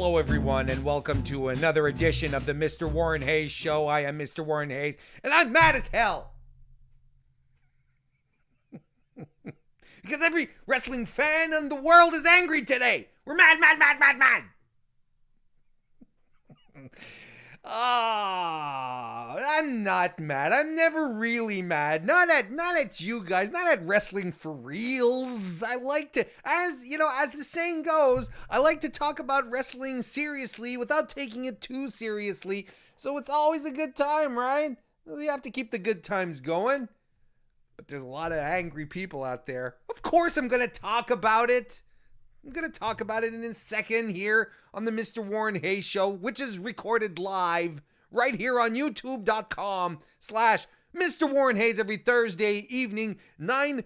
Hello, everyone, and welcome to another edition of the Mr. Warren Hayes Show. I am Mr. Warren Hayes, and I'm mad as hell. Because every wrestling fan in the world is angry today. We're mad. I'm not mad. I'm never really mad. Not at you guys. Not at wrestling for reals. I like to, as the saying goes, I like to talk about wrestling seriously without taking it too seriously. So it's always a good time, right? You have to keep the good times going. But there's a lot of angry people out there. Of course I'm going to talk about it. I'm going to talk about it in a second here on the Mr. Warren Hayes Show, which is recorded live right here on youtube.com/Mr. Warren Hayes every Thursday evening, 9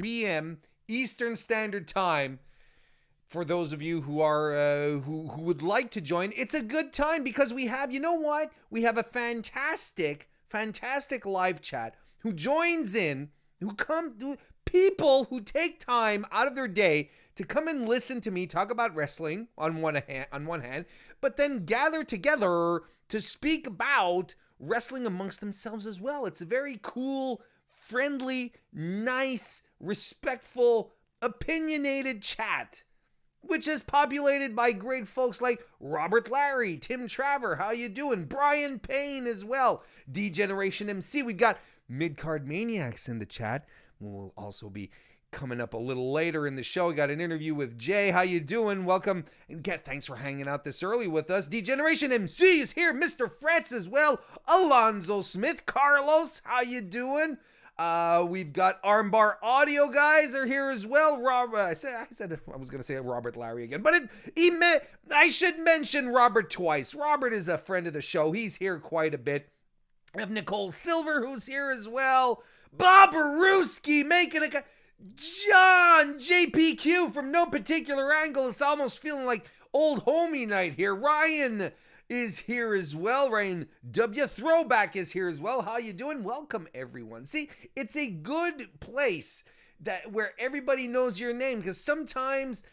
p.m. Eastern Standard Time. For those of you who are who would like to join, it's a good time because we have, you know what? We have a fantastic live chat who joins in, people who take time out of their day to come and listen to me talk about wrestling on one hand, but then gather together to speak about wrestling amongst themselves as well. It's a very cool, friendly, nice, respectful, opinionated chat, which is populated by great folks like Robert Larry, Tim Traver, how you doing? Brian Payne as well, D-Generation MC. We've got Midcard Maniacs in the chat. We'll also be coming up a little later in the show. We got an interview with Jay. How you doing? Welcome. And thanks for hanging out this early with us. D-Generation MC is here. Mr. Frets as well. Alonzo Smith. Carlos, how you doing? We've got Armbar Audio guys are here as well. I said I was going to say Robert Larry again, but I should mention Robert twice. Robert is a friend of the show. He's here quite a bit. We have Nicole Silver, who's here as well. Bob Aruski making a... John JPQ from no particular angle. It's almost feeling like old homie night here. Ryan is here as well. Ryan W. Throwback is here as well. How you doing? Welcome, everyone. See, it's a good place where everybody knows your name, because sometimes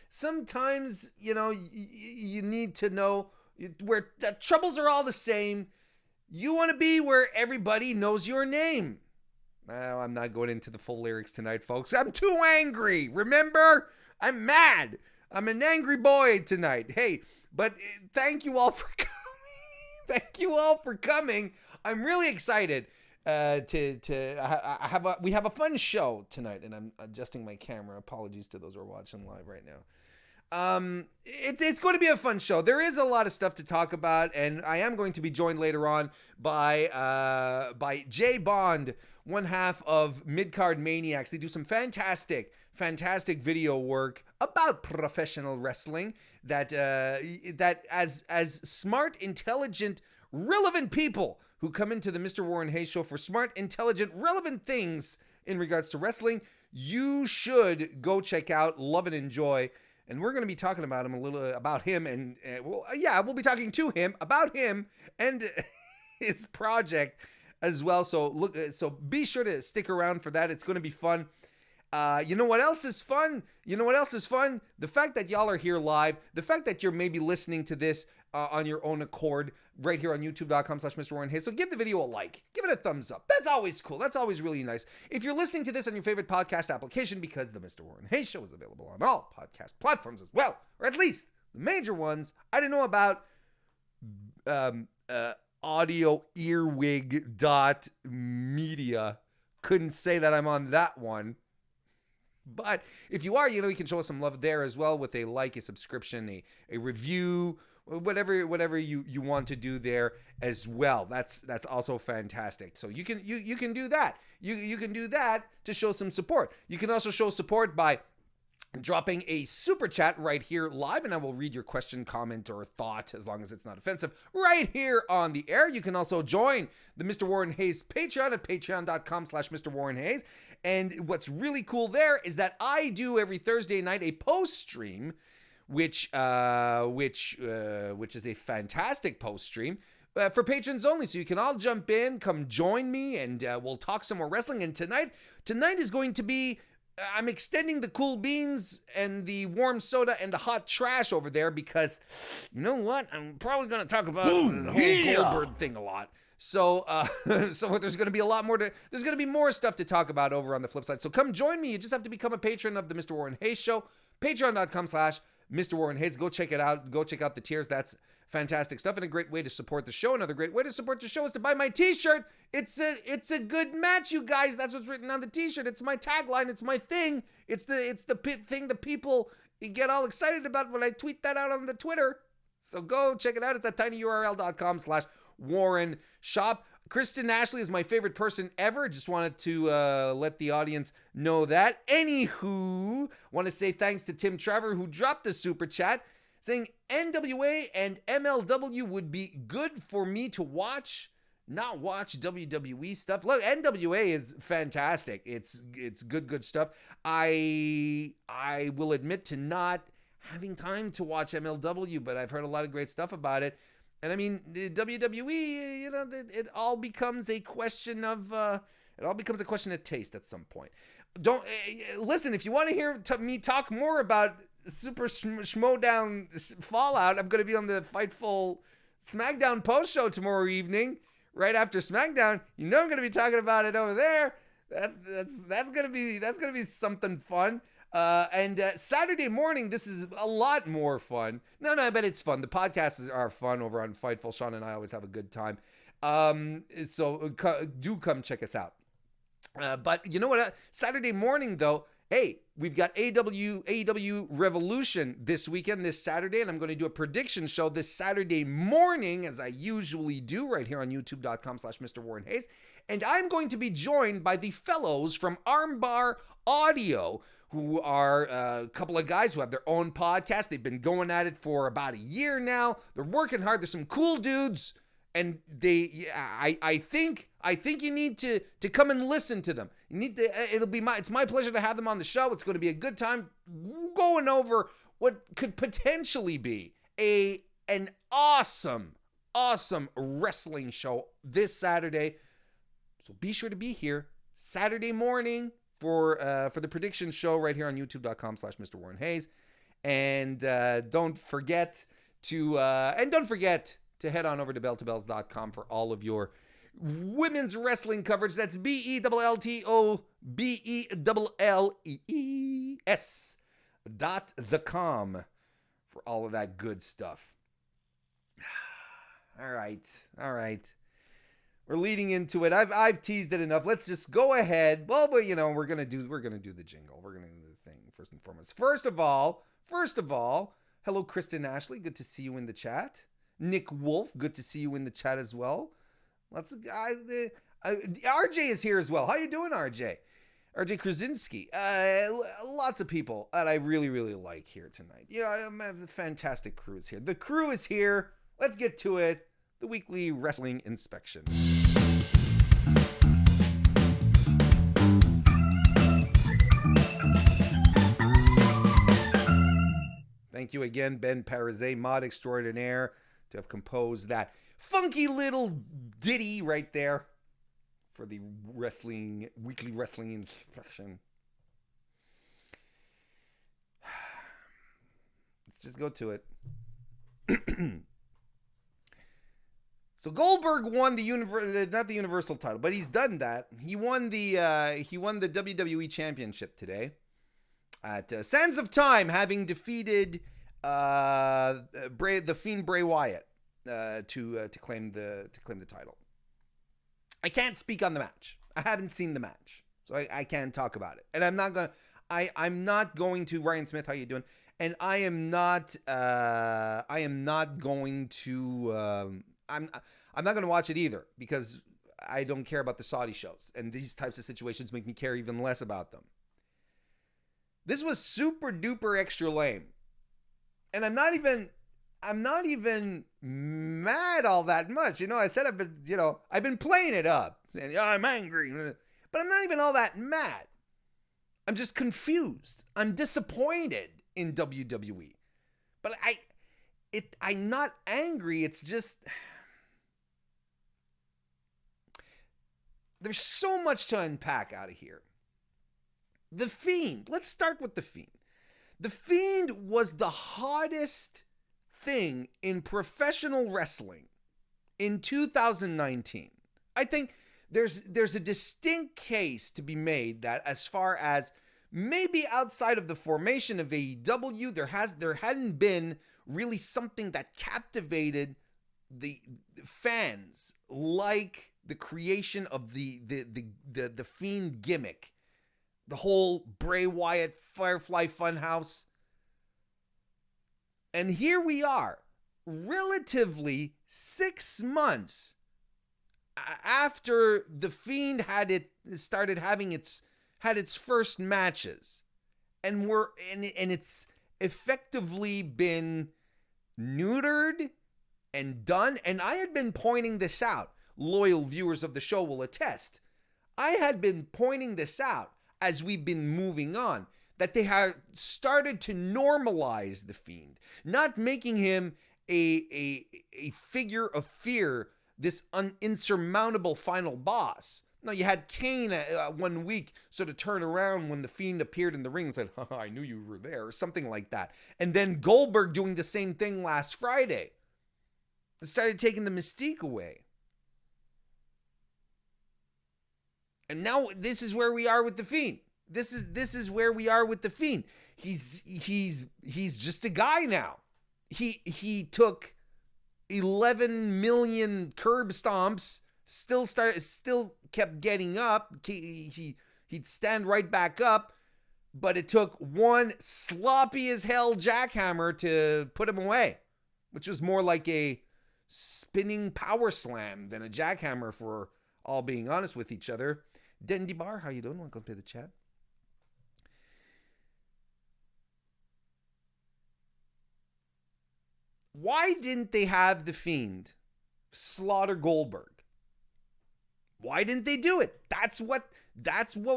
you need to know where the troubles are all the same. You want to be where everybody knows your name. Well, I'm not going into the full lyrics tonight, folks. I'm too angry. Remember? I'm mad. I'm an angry boy tonight. Hey, but thank you all for coming. Thank you all for coming. I'm really excited we have a fun show tonight, and I'm adjusting my camera. Apologies to those who are watching live right now. It's going to be a fun show. There is a lot of stuff to talk about, and I am going to be joined later on by Jay Bond, one half of Midcard Maniacs. They do some fantastic video work about professional wrestling that as smart, intelligent, relevant people who come into the Mr. Warren Hayes Show for smart, intelligent, relevant things in regards to wrestling, you should go check out, love and enjoy. And we're going to be talking about him, and we'll be talking to him about him and his project as well. So be sure to stick around for that. It's going to be fun. You know what else is fun? The fact that y'all are here live, the fact that you're maybe listening to this on your own accord right here on youtube.com/Mr. Warren Hayes. So give the video a like, give it a thumbs up. That's always cool. That's always really nice. If you're listening to this on your favorite podcast application, because the Mr. Warren Hayes Show is available on all podcast platforms as well, or at least the major ones. I don't know about audioearwig.media. Couldn't say that I'm on that one. But if you are, you can show us some love there as well with a like, a subscription, a review, whatever you want to do there as well. That's also fantastic. So you can do that. You can do that to show some support. You can also show support by dropping a super chat right here live, and I will read your question, comment, or thought, as long as it's not offensive, right here on the air. You can also join the Mr. Warren Hayes Patreon at patreon.com/Mr. Warren Hayes. And what's really cool there is that I do every Thursday night a post stream, which is a fantastic post stream for patrons only. So you can all jump in, come join me, and we'll talk some more wrestling. And tonight is going to be I'm extending the cool beans and the warm soda and the hot trash over there because, you know what? I'm probably going to talk about the whole Goldberg thing a lot. So, so there's going to be a lot more there's going to be more stuff to talk about over on the flip side. So come join me. You just have to become a patron of the Mr. Warren Hayes Show. Patreon.com/Mr. Warren Hayes. Go check it out. Go check out the tiers. That's fantastic stuff and a great way to support the show. Another great way to support the show is to buy my t-shirt. It's a good match, you guys. That's what's written on the t-shirt. It's my tagline. It's my thing. It's the thing that people get all excited about when I tweet that out on the Twitter. So go check it out. It's at tinyurl.com/Warren Shop. Kristen Ashley is my favorite person ever. Just wanted to let the audience know that. Anywho, want to say thanks to Tim Trevor who dropped the super chat saying NWA and MLW would be good for me to watch, not watch WWE stuff. Look, NWA is fantastic. It's good stuff. I will admit to not having time to watch MLW, but I've heard a lot of great stuff about it. And I mean, WWE, you know, it all becomes a question of taste at some point. Don't listen, if you want to hear me talk more about Super Showdown Fallout, I'm going to be on the Fightful SmackDown post show tomorrow evening, right after SmackDown. You know I'm going to be talking about it over there. That's going to be something fun. And Saturday morning, this is a lot more fun. No, but it's fun. The podcasts are fun over on Fightful. Sean and I always have a good time. So do come check us out. But you know what? Saturday morning, though, hey, we've got AEW Revolution this weekend, this Saturday, and I'm going to do a prediction show this Saturday morning, as I usually do, right here on youtube.com/MrWarrenHayes. And I'm going to be joined by the fellows from Armbar Audio, who are a couple of guys who have their own podcast. They've been going at it for about a year now. They're working hard. There's some cool dudes. And I think you need to come and listen to them. You need to. It's my pleasure to have them on the show. It's going to be a good time going over what could potentially be an awesome wrestling show this Saturday. So be sure to be here Saturday morning for the prediction show right here on youtube.com/MrWarrenHayes. And don't forget to head on over to belltobells.com for all of your women's wrestling coverage. That's BELTOBELLEES.com for all of that good stuff. All right. We're leading into it. I've teased it enough. Let's just go ahead. Well, but you know, we're gonna do the jingle. We're gonna do the thing first and foremost. First of all, hello, Kristen Ashley. Good to see you in the chat. Nick Wolf, good to see you in the chat as well. RJ is here as well. How you doing, RJ? RJ Krasinski. Lots of people that I really, really like here tonight. Yeah, the fantastic crew is here. The crew is here. Let's get to it. The weekly wrestling inspection. Thank you again, Ben Parizet, mod extraordinaire, to have composed that funky little ditty right there for the weekly wrestling inspection. Let's just go to it. So Goldberg won not the Universal title, but he's done that. He won the WWE Championship today at Sands of Time, having defeated the Fiend Bray Wyatt to claim the title. I can't speak on the match. I haven't seen the match, so I can't talk about it. And I'm not going to. Ryan Smith, how you doing? And I'm not going to. I'm not going to watch it either, because I don't care about the Saudi shows, and these types of situations make me care even less about them. This was super duper extra lame, and I'm not even mad all that much. You know, I said I've been playing it up, saying I'm angry, but I'm not even all that mad. I'm just confused. I'm disappointed in WWE, but I'm not angry. It's just there's so much to unpack out of here. The Fiend. Let's start with The Fiend. The Fiend was the hottest thing in professional wrestling in 2019. I think there's a distinct case to be made that as far as maybe outside of the formation of AEW, there hadn't been really something that captivated the fans like the creation of the Fiend gimmick. The whole Bray Wyatt Firefly Funhouse. And here we are, relatively 6 months after the Fiend had its first matches, and it's effectively been neutered and done. And I had been pointing this out. Loyal viewers of the show will attest. I had been pointing this out as we've been moving on, that they had started to normalize the Fiend, not making him a figure of fear, this insurmountable final boss. No, you had Kane 1 week sort of turn around when the Fiend appeared in the ring and said, I knew you were there, or something like that. And then Goldberg doing the same thing last Friday. It started taking the mystique away. And now this is where we are with the Fiend. This is where we are with the Fiend. He's just a guy now. He took 11 million curb stomps, still kept getting up. He'd stand right back up, but it took one sloppy as hell jackhammer to put him away, which was more like a spinning power slam than a jackhammer, for all being honest with each other. Dendy Bar, how you doing? Welcome to the chat. Why didn't they have the Fiend slaughter Goldberg? Why didn't they do it? That's what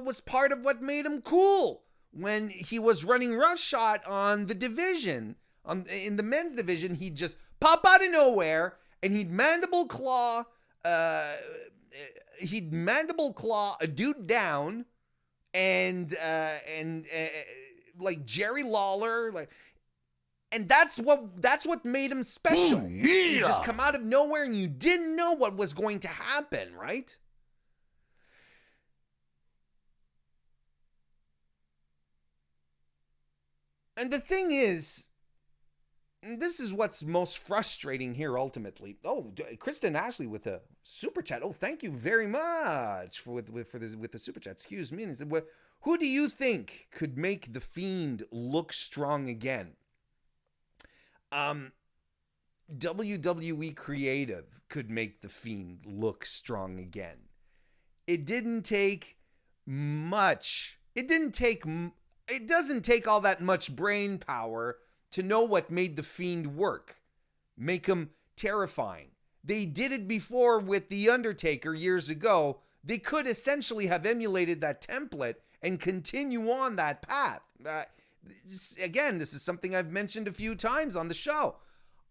was part of what made him cool when he was running roughshod on the division. In the men's division, he'd just pop out of nowhere and he'd mandible claw a dude down, and like Jerry Lawler, like, and that's what made him special. Ooh, yeah. You just come out of nowhere and you didn't know what was going to happen, right? And the thing is, and this is what's most frustrating here ultimately. Oh, Kristen Ashley with a super chat. Oh, thank you very much with the super chat. Excuse me. And he said, well, who do you think could make the Fiend look strong again? WWE Creative could make the Fiend look strong again. It didn't take much. It doesn't take all that much brain power to know what made the Fiend work, make him terrifying. They did it before with The Undertaker years ago. They could essentially have emulated that template and continue on that path. Again, this is something I've mentioned a few times on the show.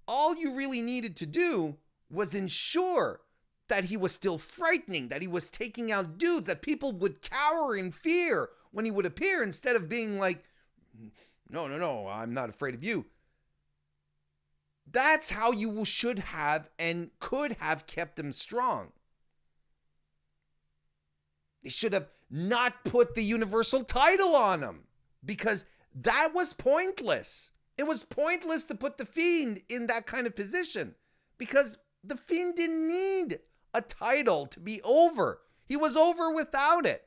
All you really needed to do was ensure that he was still frightening, that he was taking out dudes, that people would cower in fear when he would appear, instead of being like, no, I'm not afraid of you. That's how you should have and could have kept him strong. They should have not put the Universal title on him, because that was pointless. It was pointless to put the Fiend in that kind of position, because the Fiend didn't need a title to be over. He was over without it.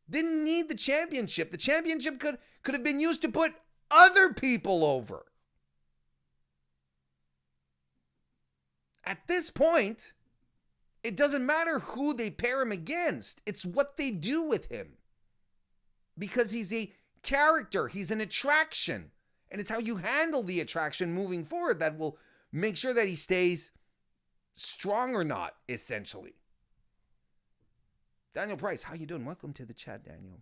Didn't need the championship. The championship could have been used to put other people over. At this point, it doesn't matter who they pair him against. It's what they do with him. Because he's a character. He's an attraction. And it's how you handle the attraction moving forward that will make sure that he stays strong or not, essentially. Daniel Price, how you doing? Welcome to the chat, Daniel.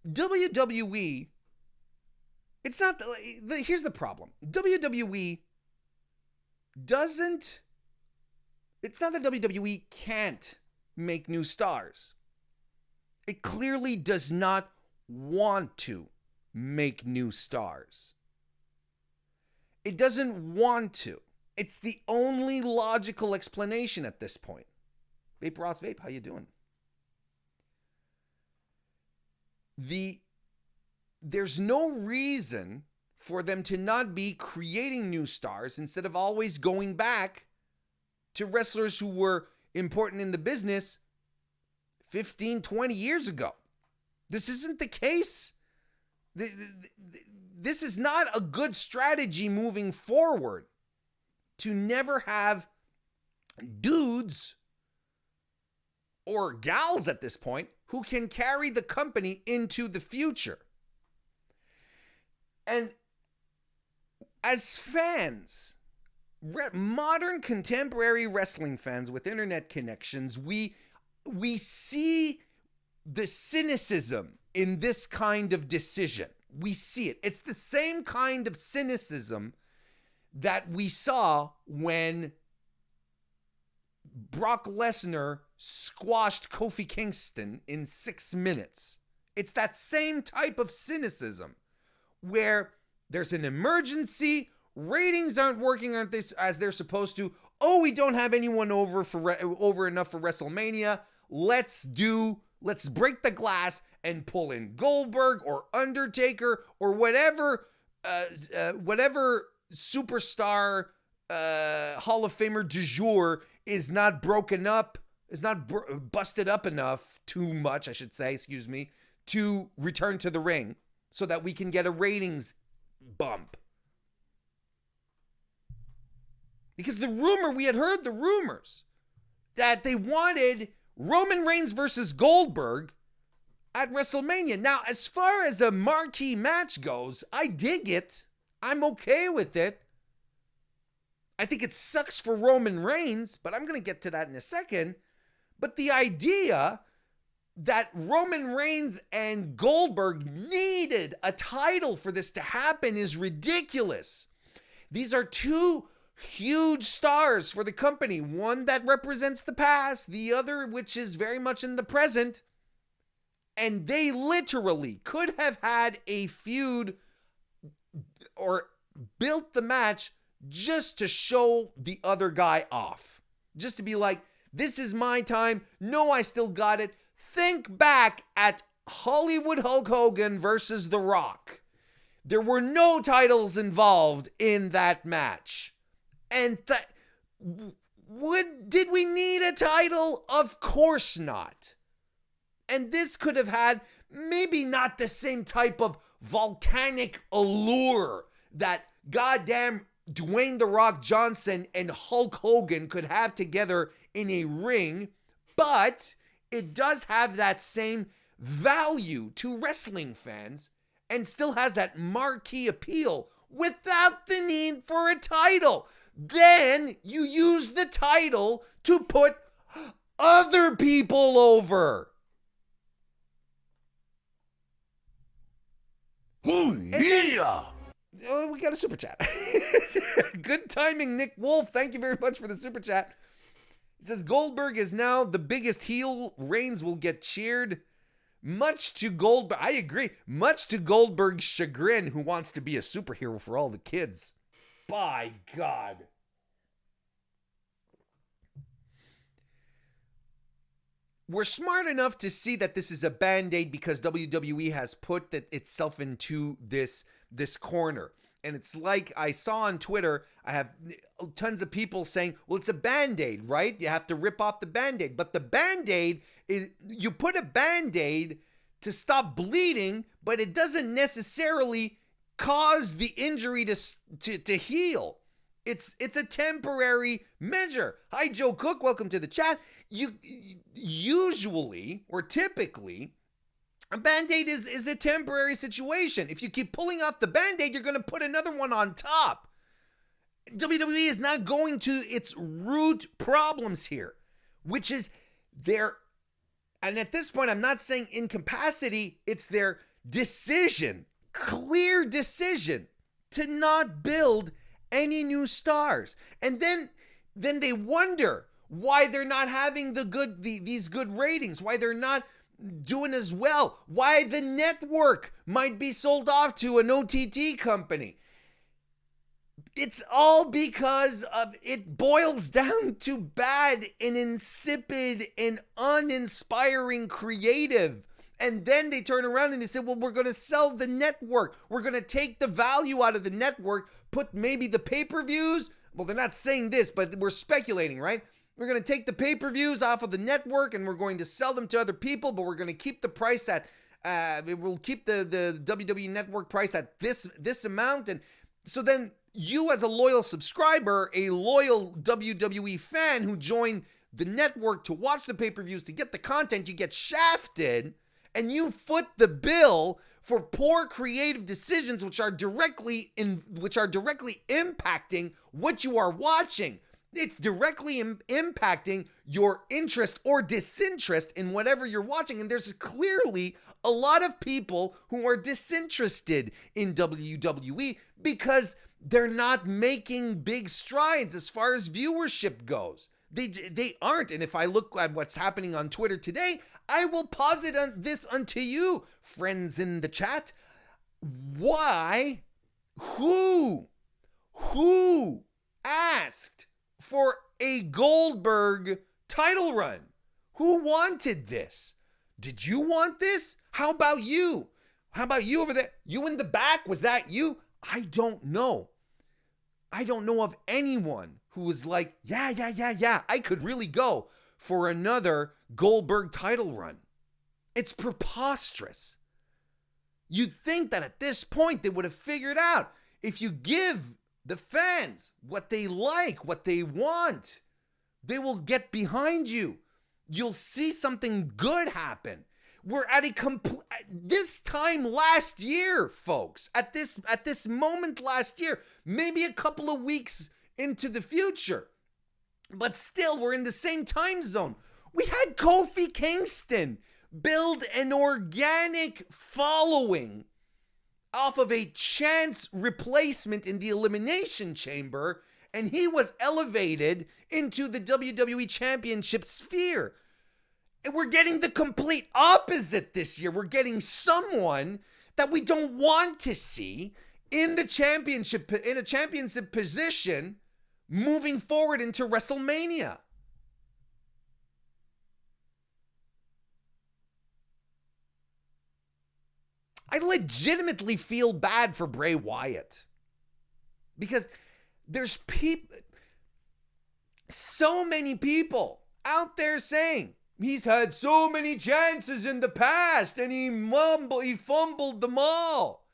WWE, it's not, here's the problem. WWE doesn't It's not that WWE can't make new stars. It clearly does not want to make new stars. It doesn't want to. It's the only logical explanation at this point. Vape Ross Vape, how you doing? There's no reason for them to not be creating new stars instead of always going back to wrestlers who were important in the business 15, 20 years ago. This isn't the case. This is not a good strategy moving forward to never have dudes or gals at this point who can carry the company into the future. And as fans, modern contemporary wrestling fans with internet connections, we see the cynicism in this kind of decision. We see it. It's the same kind of cynicism that we saw when Brock Lesnar squashed Kofi Kingston in 6 minutes. It's that same type of cynicism where there's an emergency, ratings aren't working as they're supposed to. Oh, we don't have anyone over enough for WrestleMania. Let's break the glass and pull in Goldberg or Undertaker or whatever superstar Hall of Famer du jour is not broken up, is not busted up enough, too much, I should say, to return to the ring so that we can get a ratings bump. Because we had heard the rumors that they wanted Roman Reigns versus Goldberg at WrestleMania. Now, as far as a marquee match goes, I dig it. I'm okay with it. I think it sucks for Roman Reigns, but I'm going to get to that in a second. But the idea that Roman Reigns and Goldberg needed a title for this to happen is ridiculous. These are two huge stars for the company. One that represents the past, the other which is very much in the present. And they literally could have had a feud or built the match just to show the other guy off. Just to be like, this is my time. No, I still got it. Think back at Hollywood Hulk Hogan versus The Rock. There were no titles involved in that match. And did we need a title? Of course not. And this could have had maybe not the same type of volcanic allure that goddamn Dwayne The Rock Johnson and Hulk Hogan could have together in a ring, but it does have that same value to wrestling fans and still has that marquee appeal without the need for a title. Then you use the title to put other people over. Oh, yeah. We got a super chat. Good timing, Nick Wolf. Thank you very much for the super chat. It says Goldberg is now the biggest heel. Reigns will get cheered. Much to Goldberg. I agree. Much to Goldberg's chagrin, who wants to be a superhero for all the kids. By God. We're smart enough to see that this is a band-aid because WWE has put itself into this corner. And it's like I saw on Twitter, I have tons of people saying, well, it's a band-aid, right? You have to rip off the band-aid. But the band-aid is, you put a band-aid to stop bleeding, but it doesn't necessarily cause the injury to heal. It's a temporary measure. Hi, Joe Cook. Welcome to the chat. Usually or typically, a Band-Aid is a temporary situation. If you keep pulling off the Band-Aid, you're going to put another one on top. WWE is not going to its root problems here, which is their, and at this point, I'm not saying incapacity, it's their decision, clear decision to not build any new stars. And then they wonder, why they're not having these good ratings, why they're not doing as well, why the network might be sold off to an OTT company. It's all because of it boils down to bad and insipid and uninspiring creative. And then they turn around and they say, well, we're going to sell the network. We're going to take the value out of the network, put maybe the pay-per-views. Well, they're not saying this, but we're speculating, right? We're going to take the pay-per-views off of the network and we're going to sell them to other people, but we're going to keep the price at, we'll keep the WWE network price at this amount. And so then you as a loyal subscriber, a loyal WWE fan who joined the network to watch the pay-per-views, to get the content, you get shafted and you foot the bill for poor creative decisions which are directly impacting what you are watching. It's directly impacting your interest or disinterest in whatever you're watching. And there's clearly a lot of people who are disinterested in WWE because they're not making big strides as far as viewership goes. They aren't. And if I look at what's happening on Twitter today, I will posit this unto you, friends in the chat. Why? Who asked for a Goldberg title run? Who wanted this? Did you want this? How about you? How about you over there? You in the back? Was that you? I don't know. I don't know of anyone who was like, yeah, I could really go for another Goldberg title run. It's preposterous. You'd think that at this point they would have figured out, if you give the fans what they like, what they want, they will get behind you. You'll see something good happen. We're at this time last year, folks, at this moment last year, maybe a couple of weeks into the future, but still we're in the same time zone. We had Kofi Kingston build an organic following off of a chance replacement in the Elimination Chamber, and he was elevated into the WWE Championship sphere. And we're getting the complete opposite this year. We're getting someone that we don't want to see in a championship position moving forward into WrestleMania. I legitimately feel bad for Bray Wyatt because there's so many people out there saying he's had so many chances in the past and he fumbled them all.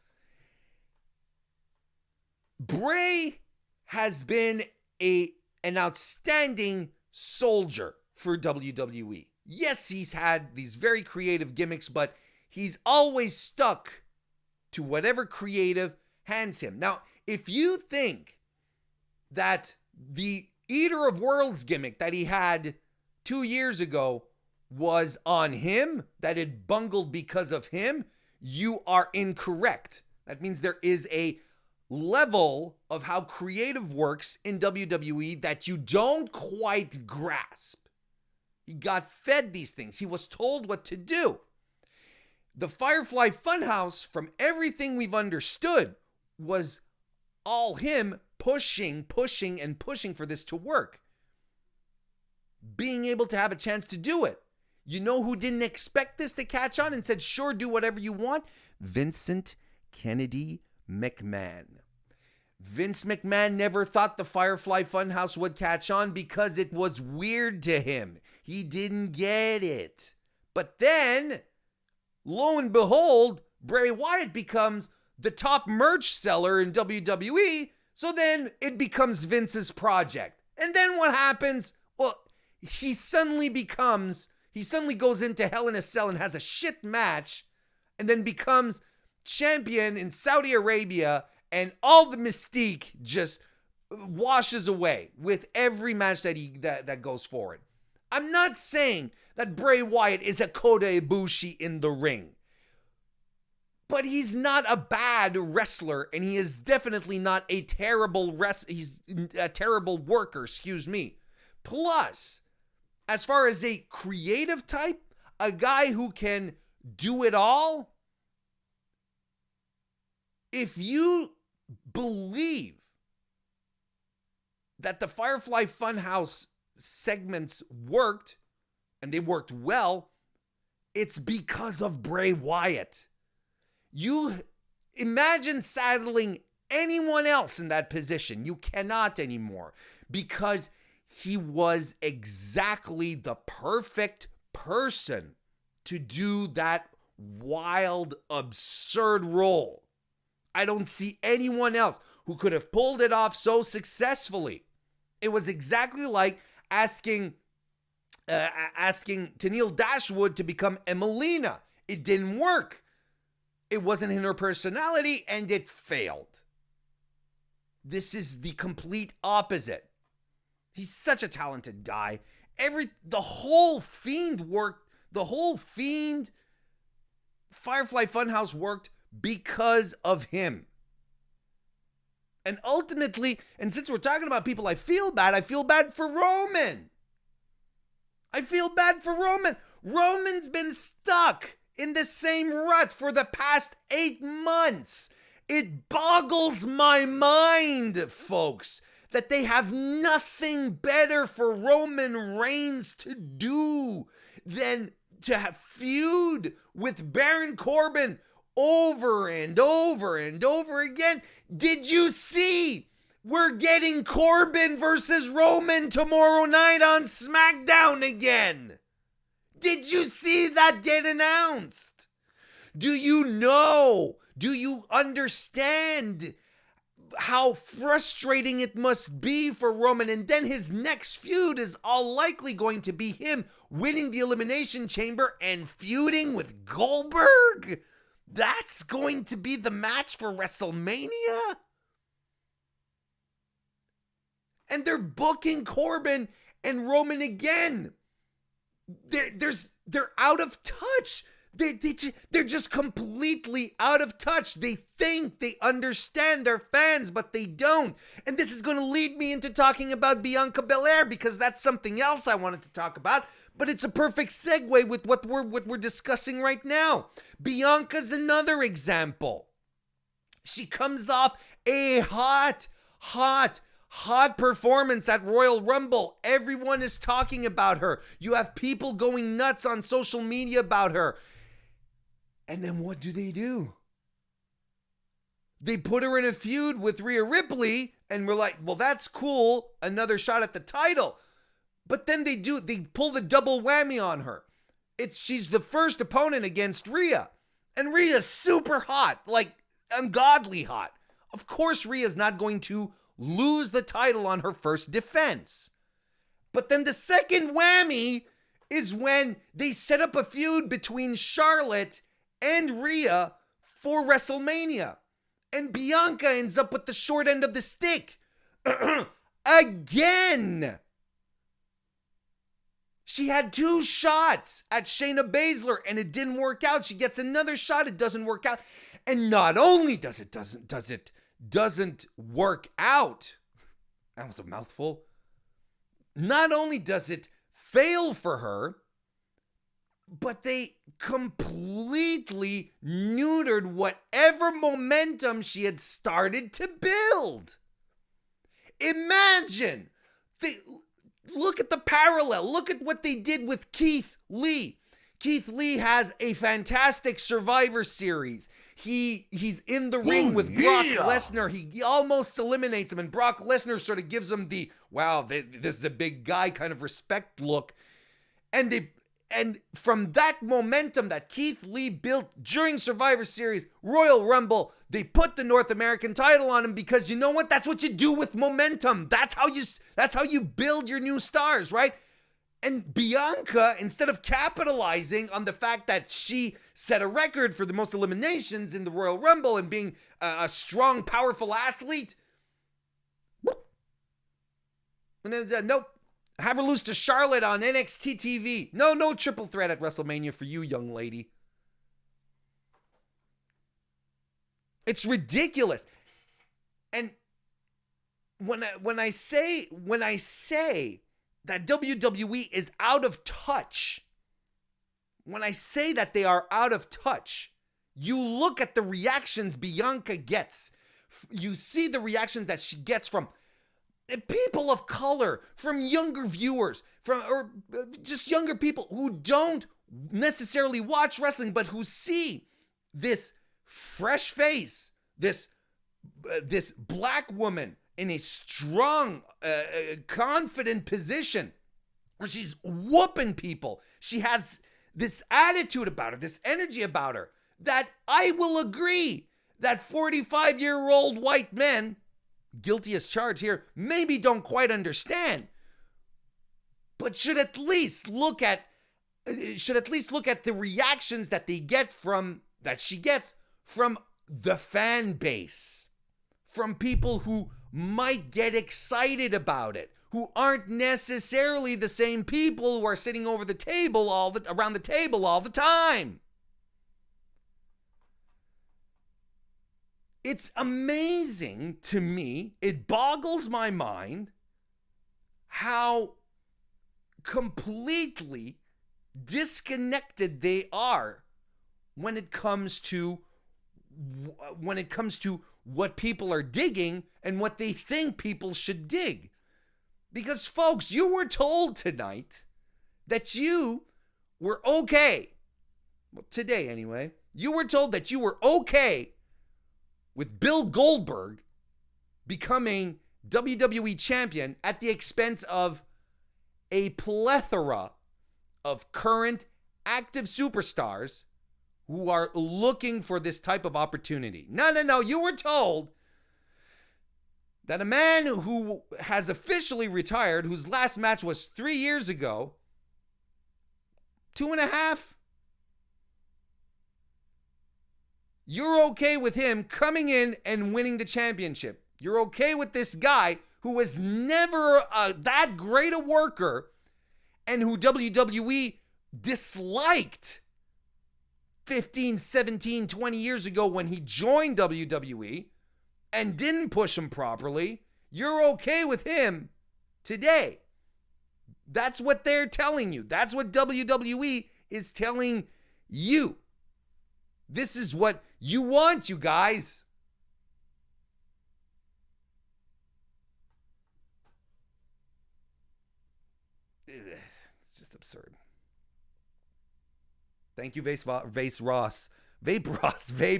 Bray has been an outstanding soldier for WWE. Yes, he's had these very creative gimmicks, but he's always stuck to whatever creative hands him. Now, if you think that the Eater of Worlds gimmick that he had 2 years ago was on him, that it bungled because of him, you are incorrect. That means there is a level of how creative works in WWE that you don't quite grasp. He got fed these things. He was told what to do. The Firefly Funhouse, from everything we've understood, was all him pushing for this to work. Being able to have a chance to do it. You know who didn't expect this to catch on and said, sure, do whatever you want? Vincent Kennedy McMahon. Vince McMahon never thought the Firefly Funhouse would catch on because it was weird to him. He didn't get it. But then, lo and behold, Bray Wyatt becomes the top merch seller in WWE, so then it becomes Vince's project. And then what happens? Well, he suddenly goes into Hell in a Cell and has a shit match, and then becomes champion in Saudi Arabia, and all the mystique just washes away with every match that goes forward. I'm not saying that Bray Wyatt is a Kota Ibushi in the ring, but he's not a bad wrestler, and he is definitely not a terrible he's a terrible worker, Plus, as far as a creative type, a guy who can do it all, if you believe that the Firefly Funhouse segments worked, and they worked well, it's because of Bray Wyatt. You imagine saddling anyone else in that position. You cannot anymore, because he was exactly the perfect person to do that wild, absurd role. I don't see anyone else who could have pulled it off so successfully. It was exactly like asking Tennille Dashwood to become Emelina. It didn't work. It wasn't in her personality, and it failed. This is the complete opposite. He's such a talented guy. The whole Fiend worked. The whole Fiend Firefly Funhouse worked because of him. And ultimately, and since we're talking about people I feel bad for Roman. I feel bad for Roman. Roman's been stuck in the same rut for the past 8 months. It boggles my mind, folks, that they have nothing better for Roman Reigns to do than to have feud with Baron Corbin over and over and over again. Did you see? We're getting Corbin versus Roman tomorrow night on SmackDown again. Did you see that get announced? Do you know? Do you understand how frustrating it must be for Roman? And then his next feud is all likely going to be him winning the Elimination Chamber and feuding with Goldberg. That's going to be the match for WrestleMania? And they're booking Corbin and Roman again. They're out of touch. They're just completely out of touch. They think they understand their fans, but they don't. And this is going to lead me into talking about Bianca Belair, because that's something else I wanted to talk about. But it's a perfect segue with what we're discussing right now. Bianca's another example. She comes off a hot performance at Royal Rumble. Everyone is talking about her. You have people going nuts on social media about her. And then what do? They put her in a feud with Rhea Ripley, and we're like, well, that's cool. Another shot at the title. But then they pull the double whammy on her. She's the first opponent against Rhea. And Rhea's super hot, like ungodly hot. Of course, Rhea's not going to lose the title on her first defense. But then the second whammy is when they set up a feud between Charlotte and Rhea for WrestleMania. And Bianca ends up with the short end of the stick. Again. She had 2 shots at Shayna Baszler and it didn't work out. She gets another shot, it doesn't work out. And not only doesn't work out. That was a mouthful. Not only does it fail for her, but they completely neutered whatever momentum she had started to build. Imagine. Look at the parallel. Look at what they did with Keith Lee. Keith Lee has a fantastic Survivor Series. He's in the ring with Brock Lesnar. He almost eliminates him, and Brock Lesnar sort of gives him the, wow, this is a big guy kind of respect look. And from that momentum that Keith Lee built during Survivor Series, Royal Rumble, they put the North American title on him, because you know what? That's what you do with momentum. That's how you build your new stars, right? And Bianca, instead of capitalizing on the fact that she set a record for the most eliminations in the Royal Rumble and being a strong, powerful athlete, nope. Have her lose to Charlotte on NXT TV. No triple threat at WrestleMania for you, young lady. It's ridiculous. And when I say that WWE is out of touch. When I say that they are out of touch, you look at the reactions Bianca gets. You see the reactions that she gets from people of color, from younger viewers, or just younger people who don't necessarily watch wrestling, but who see this fresh face, this black woman in a strong, confident position where she's whooping people. She has this attitude about her, this energy about her, that I will agree that 45-year-old white men, guilty as charged here, maybe don't quite understand, but should at least look at the reactions that she gets from the fan base, from people who might get excited about it, who aren't necessarily the same people who are sitting over the table around the table all the time. It's amazing to me. It boggles my mind how completely disconnected they are when it comes to what people are digging and what they think people should dig. Because, folks, you were told tonight that you were okay. Well, today, anyway. You were told that you were okay with Bill Goldberg becoming WWE champion at the expense of a plethora of current active superstars who are looking for this type of opportunity. No. You were told that a man who has officially retired, whose last match was 3 years ago, 2.5, you're okay with him coming in and winning the championship. You're okay with this guy who was never that great a worker and who WWE disliked 15, 17, 20 years ago when he joined WWE and didn't push him properly. You're okay with him today. That's what they're telling you. That's what WWE is telling you. This is what you want, you guys. It's just absurd. Thank you, Vape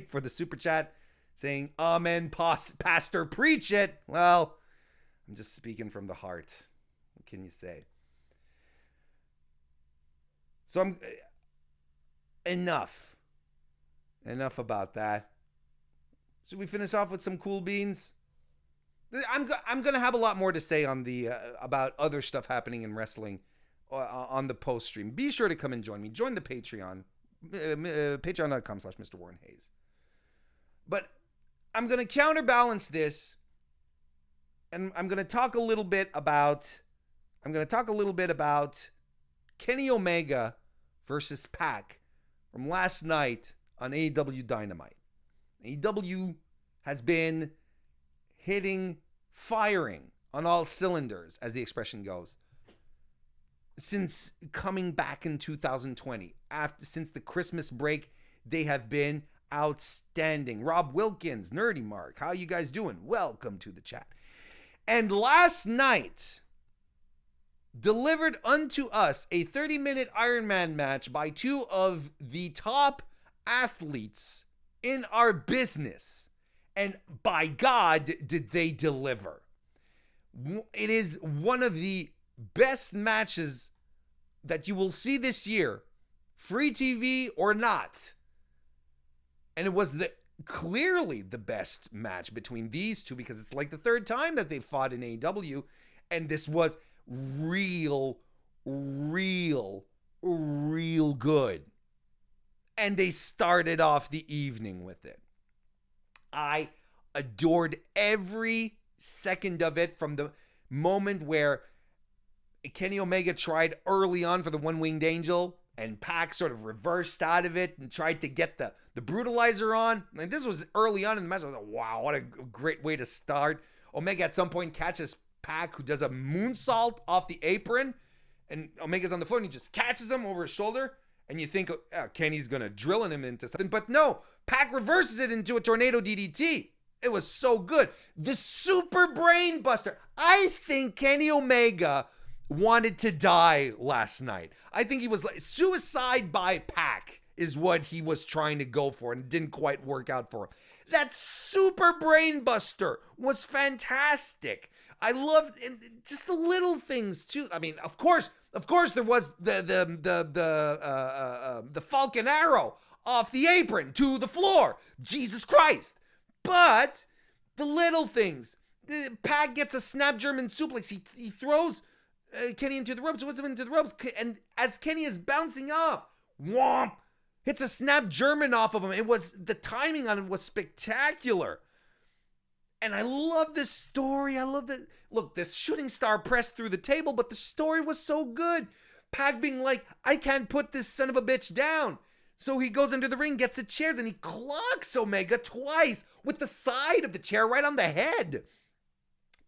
for the super chat saying, Amen, Pastor, preach it. Well, I'm just speaking from the heart. What can you say? So enough about that. Should we finish off with some cool beans? I'm going to have a lot more to say on the about other stuff happening in wrestling on the post stream. Be sure to come and join me. Join the Patreon. Patreon.com/MrWarrenHayes. But I'm going to counterbalance this, and I'm going to talk a little bit about Kenny Omega versus Pac from last night on AEW Dynamite. AEW has been firing on all cylinders, as the expression goes, since coming back in 2020. Since the Christmas break, they have been outstanding. Rob Wilkins, Nerdy Mark, how you guys doing? Welcome to the chat. And last night delivered unto us a 30-minute Iron Man match by two of the top athletes in our business. And by God, did they deliver. It is one of the best matches that you will see this year, free TV or not. And it was clearly the best match between these two, because it's like the third time that they fought in AEW, and this was real good. And they started off the evening with it. I adored every second of it, from the moment where Kenny Omega tried early on for the one-winged angel, and Pac sort of reversed out of it and tried to get the brutalizer on. Like, this was early on in the match. I was like, wow, what a great way to start. Omega at some point catches Pac, who does a moonsault off the apron, and Omega's on the floor, and he just catches him over his shoulder, and you think Kenny's gonna drill him into something, but no, Pac reverses it into a tornado DDT. It was so good. The super brain buster. I think Kenny Omega wanted to die last night. I think he was like suicide by Pac is what he was trying to go for, and it didn't quite work out for him. That super brain buster was fantastic. I loved just the little things too. I mean, of course, there was the Falcon Arrow off the apron to the floor. Jesus Christ! But the little things. Pac gets a snap German suplex. He throws Kenny into the ropes. What's him into the ropes? And as Kenny is bouncing off, whomp, hits a snap German off of him. The timing on it was spectacular. And I love this story. I love that. Look, this shooting star pressed through the table, but the story was so good. Pac being like, I can't put this son of a bitch down. So he goes into the ring, gets the chairs, and he clocks Omega twice with the side of the chair right on the head.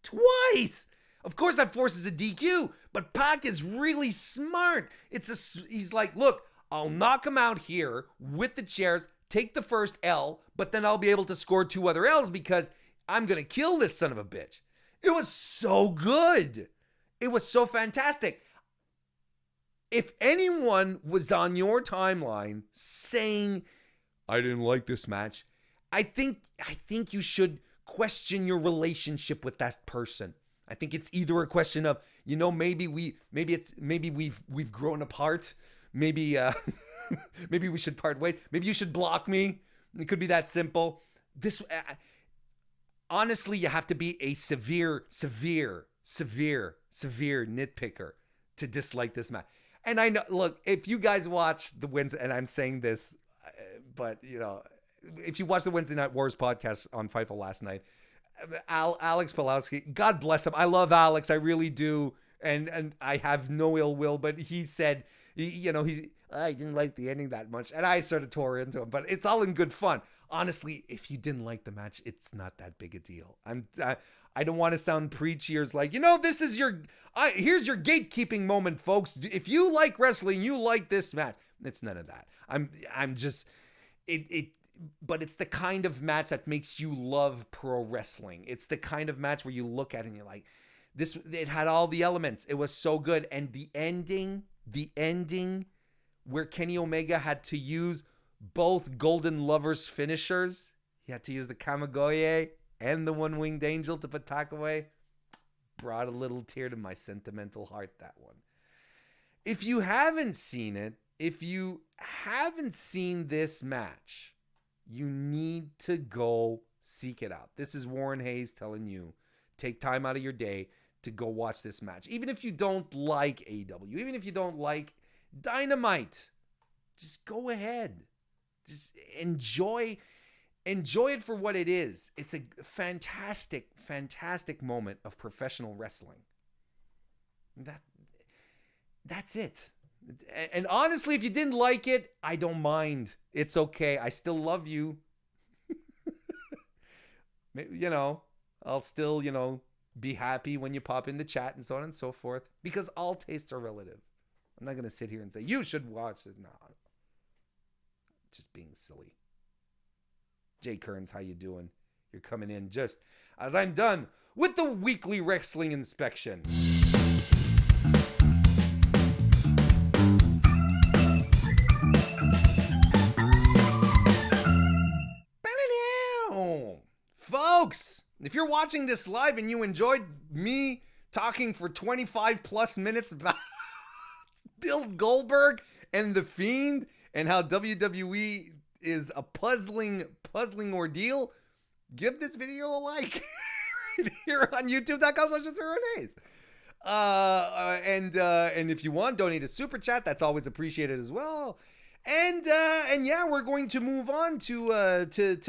Twice! Of course, that forces a DQ, but Pac is really smart. He's like, look, I'll knock him out here with the chairs, take the first L, but then I'll be able to score 2 other L's because I'm going to kill this son of a bitch. It was so good. It was so fantastic. If anyone was on your timeline saying, I didn't like this match, I think you should question your relationship with that person. I think it's either a question of, maybe we've grown apart. Maybe maybe we should part ways. Maybe you should block me. It could be that simple. Honestly, you have to be a severe nitpicker to dislike this match. And I know, look, if you guys watch the Wednesday, and I'm saying this, but if you watch the Wednesday Night Wars podcast on Fightful last night, Alex Pulowski, God bless him. I love Alex, I really do, and I have no ill will. But he said, I didn't like the ending that much, and I sort of tore into him. But it's all in good fun. Honestly, if you didn't like the match, it's not that big a deal. I don't want to sound preachy or like, this is here's your gatekeeping moment, folks. If you like wrestling, you like this match. It's none of that. I'm just, but it's the kind of match that makes you love pro wrestling. It's the kind of match where you look at it and you're like, it had all the elements. It was so good. And the ending where Kenny Omega had to use both Golden Lovers finishers. He had to use the Kamigoye and the One-Winged Angel to put Pac away. Brought a little tear to my sentimental heart, that one. If you haven't seen it, if you haven't seen this match, you need to go seek it out. This is Warren Hayes telling you, take time out of your day to go watch this match. Even if you don't like AEW, even if you don't like Dynamite, just go ahead. Just enjoy it for what it is. It's a fantastic, fantastic moment of professional wrestling. That's it. And honestly, if you didn't like it, I don't mind. It's okay. I still love you. I'll still, be happy when you pop in the chat and so on and so forth, because all tastes are relative. I'm not going to sit here and say, you should watch this. No. Just being silly. Jay Kearns, how you doing? You're coming in just as I'm done with the weekly wrestling inspection. Folks, if you're watching this live and you enjoyed me talking for 25 plus minutes about Bill Goldberg and The Fiend and how WWE is a puzzling ordeal, give this video a like right here on youtube.com/MrWarrenHayes. And if you want, donate a super chat. That's always appreciated as well. And yeah, we're going to move on to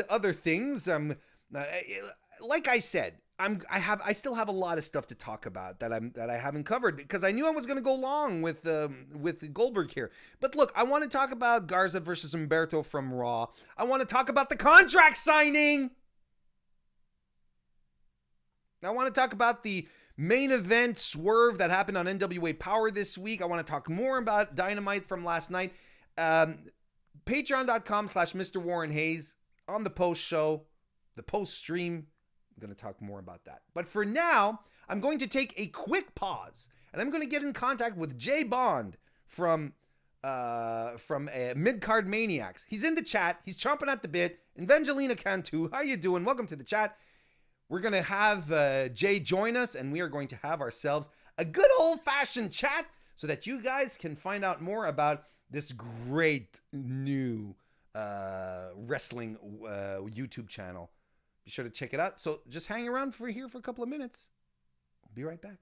other things. Like I said, I still have a lot of stuff to talk about that I haven't covered, because I knew I was going to go long with Goldberg here. But look, I want to talk about Garza versus Humberto from Raw. I want to talk about the contract signing. I want to talk about the main event swerve that happened on NWA Power this week. I want to talk more about Dynamite from last night. Patreon.com/MrWarrenHayes on the post show, the post stream. I'm going to talk more about that. But for now, I'm going to take a quick pause and I'm going to get in contact with Jay Bond from Midcard Maniacs. He's in the chat. He's chomping at the bit. Evangelina Cantu, how you doing? Welcome to the chat. We're going to have Jay join us, and we are going to have ourselves a good old-fashioned chat so that you guys can find out more about this great new wrestling YouTube channel. Be sure to check it out. So just hang around for a couple of minutes. I'll be right back.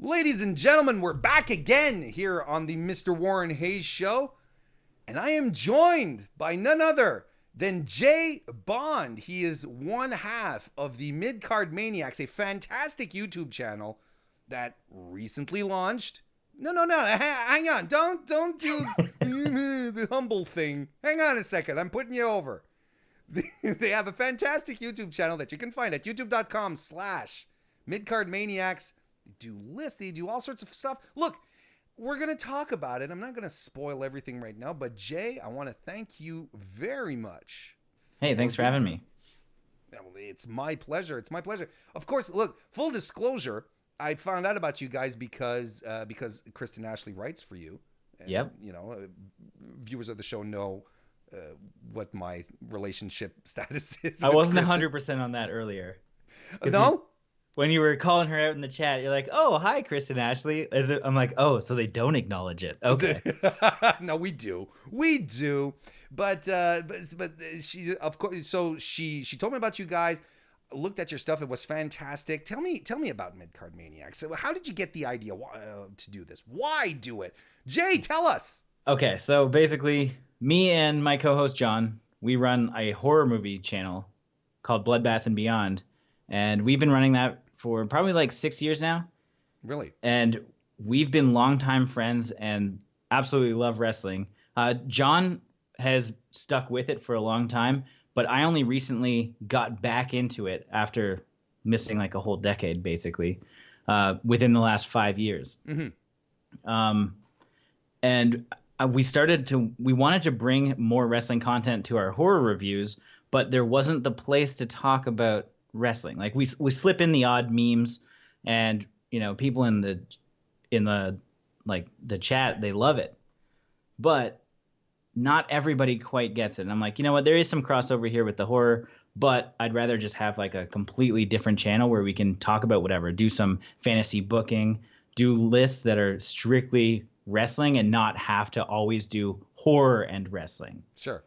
Ladies and gentlemen, we're back again here on the Mr. Warren Hayes Show, and I am joined by none other than Jay Bond. He is one half of the Midcard Maniacs, a fantastic YouTube channel that recently launched. No, hang on, don't do the humble thing. Hang on a second, I'm putting you over. They have a fantastic YouTube channel that you can find at youtube.com/Midcard Maniacs. They do lists, they do all sorts of stuff. Look, we're going to talk about it. I'm not going to spoil everything right now, but Jay, I want to thank you very much. Hey, thanks for having me. It's my pleasure. It's my pleasure. Of course, look, full disclosure, I found out about you guys because Kristen Ashley writes for you. And, yep. You know, viewers of the show know what my relationship status is. I wasn't 100% on that earlier. No? When you were calling her out in the chat, you're like, "Oh, hi, Kristen Ashley." I'm like, "Oh, so they don't acknowledge it." Okay. No, we do, but she, of course. So she told me about you guys. Looked at your stuff. It was fantastic. Tell me about Midcard Maniacs. So how did you get the idea to do this? Why do it? Jay, tell us. Okay, so basically, me and my co-host John, we run a horror movie channel called Bloodbath and Beyond. And we've been running that for probably like 6 years now. Really? And we've been longtime friends and absolutely love wrestling. John has stuck with it for a long time, but I only recently got back into it after missing like a whole decade, basically, within the last 5 years. Mm-hmm. And we wanted to bring more wrestling content to our horror reviews, but there wasn't the place to talk about wrestling. Like we slip in the odd memes, and you know, people in the like the chat, they love it, but not everybody quite gets it. And I'm like, you know what, there is some crossover here with the horror, but I'd rather just have like a completely different channel where we can talk about whatever, do some fantasy booking, do lists that are strictly wrestling, and not have to always do horror and wrestling. Sure.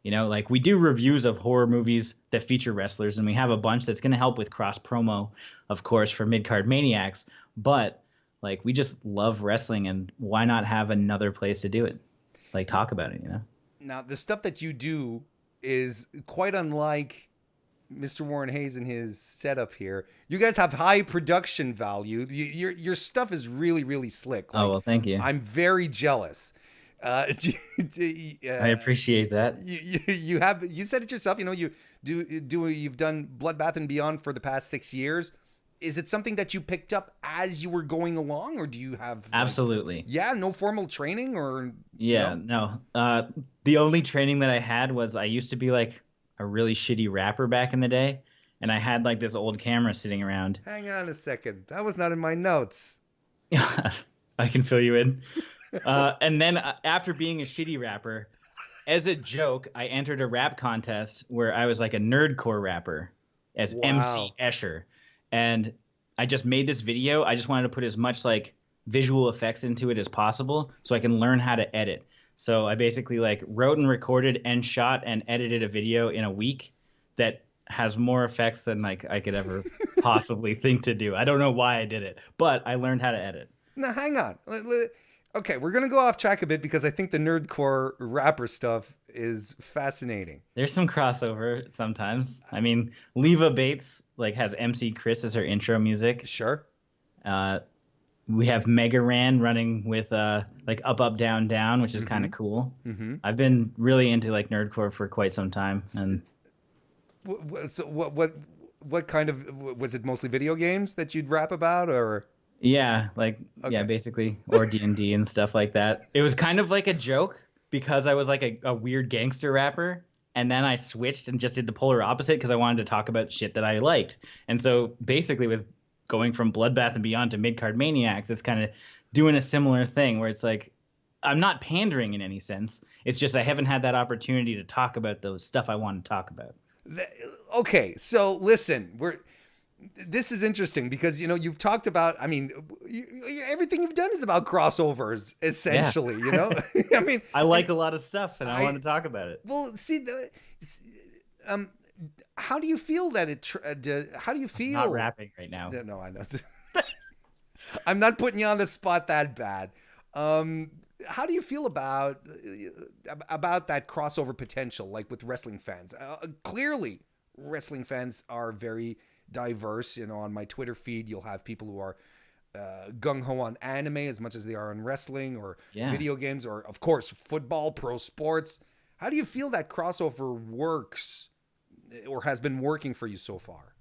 You know, like we do reviews of horror movies that feature wrestlers, and we have a bunch that's going to help with cross promo, of course, for Midcard Maniacs. But like, we just love wrestling, and why not have another place to do it? Like, talk about it, you know? Now, the stuff that you do is quite unlike Mr. Warren Hayes and his setup here. You guys have high production value. Your stuff is really, really slick. Like, oh, well, thank you. I'm very jealous. I appreciate that. You said it yourself. You know, you've done Bloodbath and Beyond for the past 6 years. Is it something that you picked up as you were going along, or do you have Absolutely. No formal training or Yeah, no. The only training that I had was I used to be like a really shitty rapper back in the day, and I had like this old camera sitting around. Hang on a second. That was not in my notes. I can fill you in. And then after being a shitty rapper, as a joke, I entered a rap contest where I was like a nerdcore rapper as MC Escher. And I just made this video. I just wanted to put as much like visual effects into it as possible so I can learn how to edit. So I basically like wrote and recorded and shot and edited a video in a week that has more effects than like I could ever possibly think to do. I don't know why I did it, but I learned how to edit. Now, hang on. Okay, we're going to go off track a bit because I think the nerdcore rapper stuff is fascinating. There's some crossover sometimes. I mean, Leva Bates like has MC Chris as her intro music. Sure. We have Mega Ran running with like Up Up Down Down, which is kind of cool. Mm-hmm. I've been really into like nerdcore for quite some time. And so what kind of, was it mostly video games that you'd rap about, or? Yeah, like yeah, basically, or D&D and stuff like that. It was kind of like a joke because I was like a weird gangster rapper, and then I switched and just did the polar opposite because I wanted to talk about shit that I liked. And so basically, with going from Bloodbath and Beyond to Midcard Maniacs, it's kind of doing a similar thing where it's like I'm not pandering in any sense. It's just I haven't had that opportunity to talk about the stuff I want to talk about. Okay, so listen, this is interesting because, you know, you've talked about, I mean, everything you've done is about crossovers, essentially, you know? I mean, I like a lot of stuff and I want to talk about it. Well, see, how do you feel that how do you feel? I'm not rapping right now. No, I know. I'm not putting you on the spot that bad. How do you feel about that crossover potential, like with wrestling fans? Clearly, wrestling fans are very diverse. You know, on my Twitter feed, you'll have people who are gung-ho on anime as much as they are on wrestling or video games or, of course, football, pro sports. How do you feel that crossover works or has been working for you so far?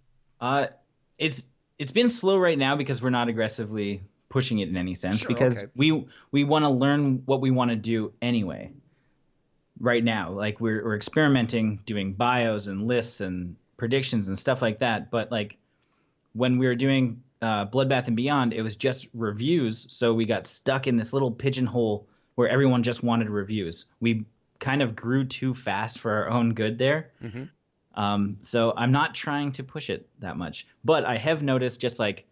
It's been slow right now because we're not aggressively pushing it in any sense, because we want to learn what we want to do anyway. Right now, like we're experimenting, doing bios and lists and predictions and stuff like that. But like when we were doing Bloodbath and Beyond, it was just reviews. So we got stuck in this little pigeonhole where everyone just wanted reviews. We kind of grew too fast for our own good there. Mm-hmm. So I'm not trying to push it that much, but I have noticed just like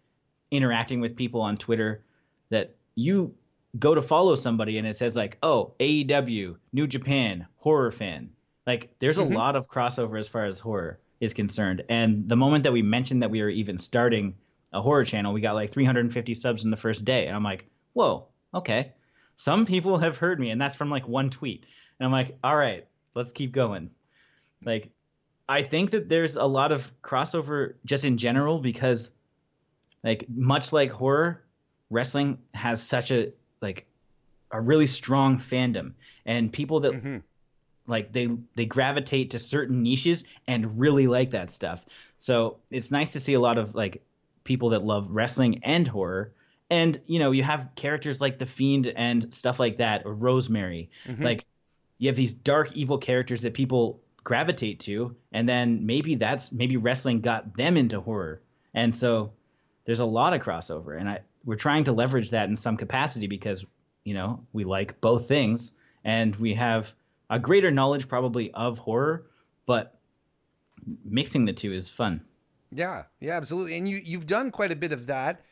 interacting with people on Twitter that you go to follow somebody and it says like, oh, AEW, New Japan, horror fan. Like there's a lot of crossover as far as horror is concerned. And the moment that we mentioned that we were even starting a horror channel, we got like 350 subs in the first day. And I'm like, whoa, okay. Some people have heard me, and that's from like one tweet. And I'm like, all right, let's keep going. Like, I think that there's a lot of crossover just in general because like much like horror, wrestling has such a really strong fandom, and people that like they gravitate to certain niches and really like that stuff. So it's nice to see a lot of like people that love wrestling and horror. And you know, you have characters like the Fiend and stuff like that, or Rosemary. Like you have these dark evil characters that people gravitate to, and then maybe wrestling got them into horror. And so there's a lot of crossover, and we're trying to leverage that in some capacity because, you know, we like both things and we have a greater knowledge probably of horror, but mixing the two is fun. Yeah, absolutely. And you've done quite a bit of that.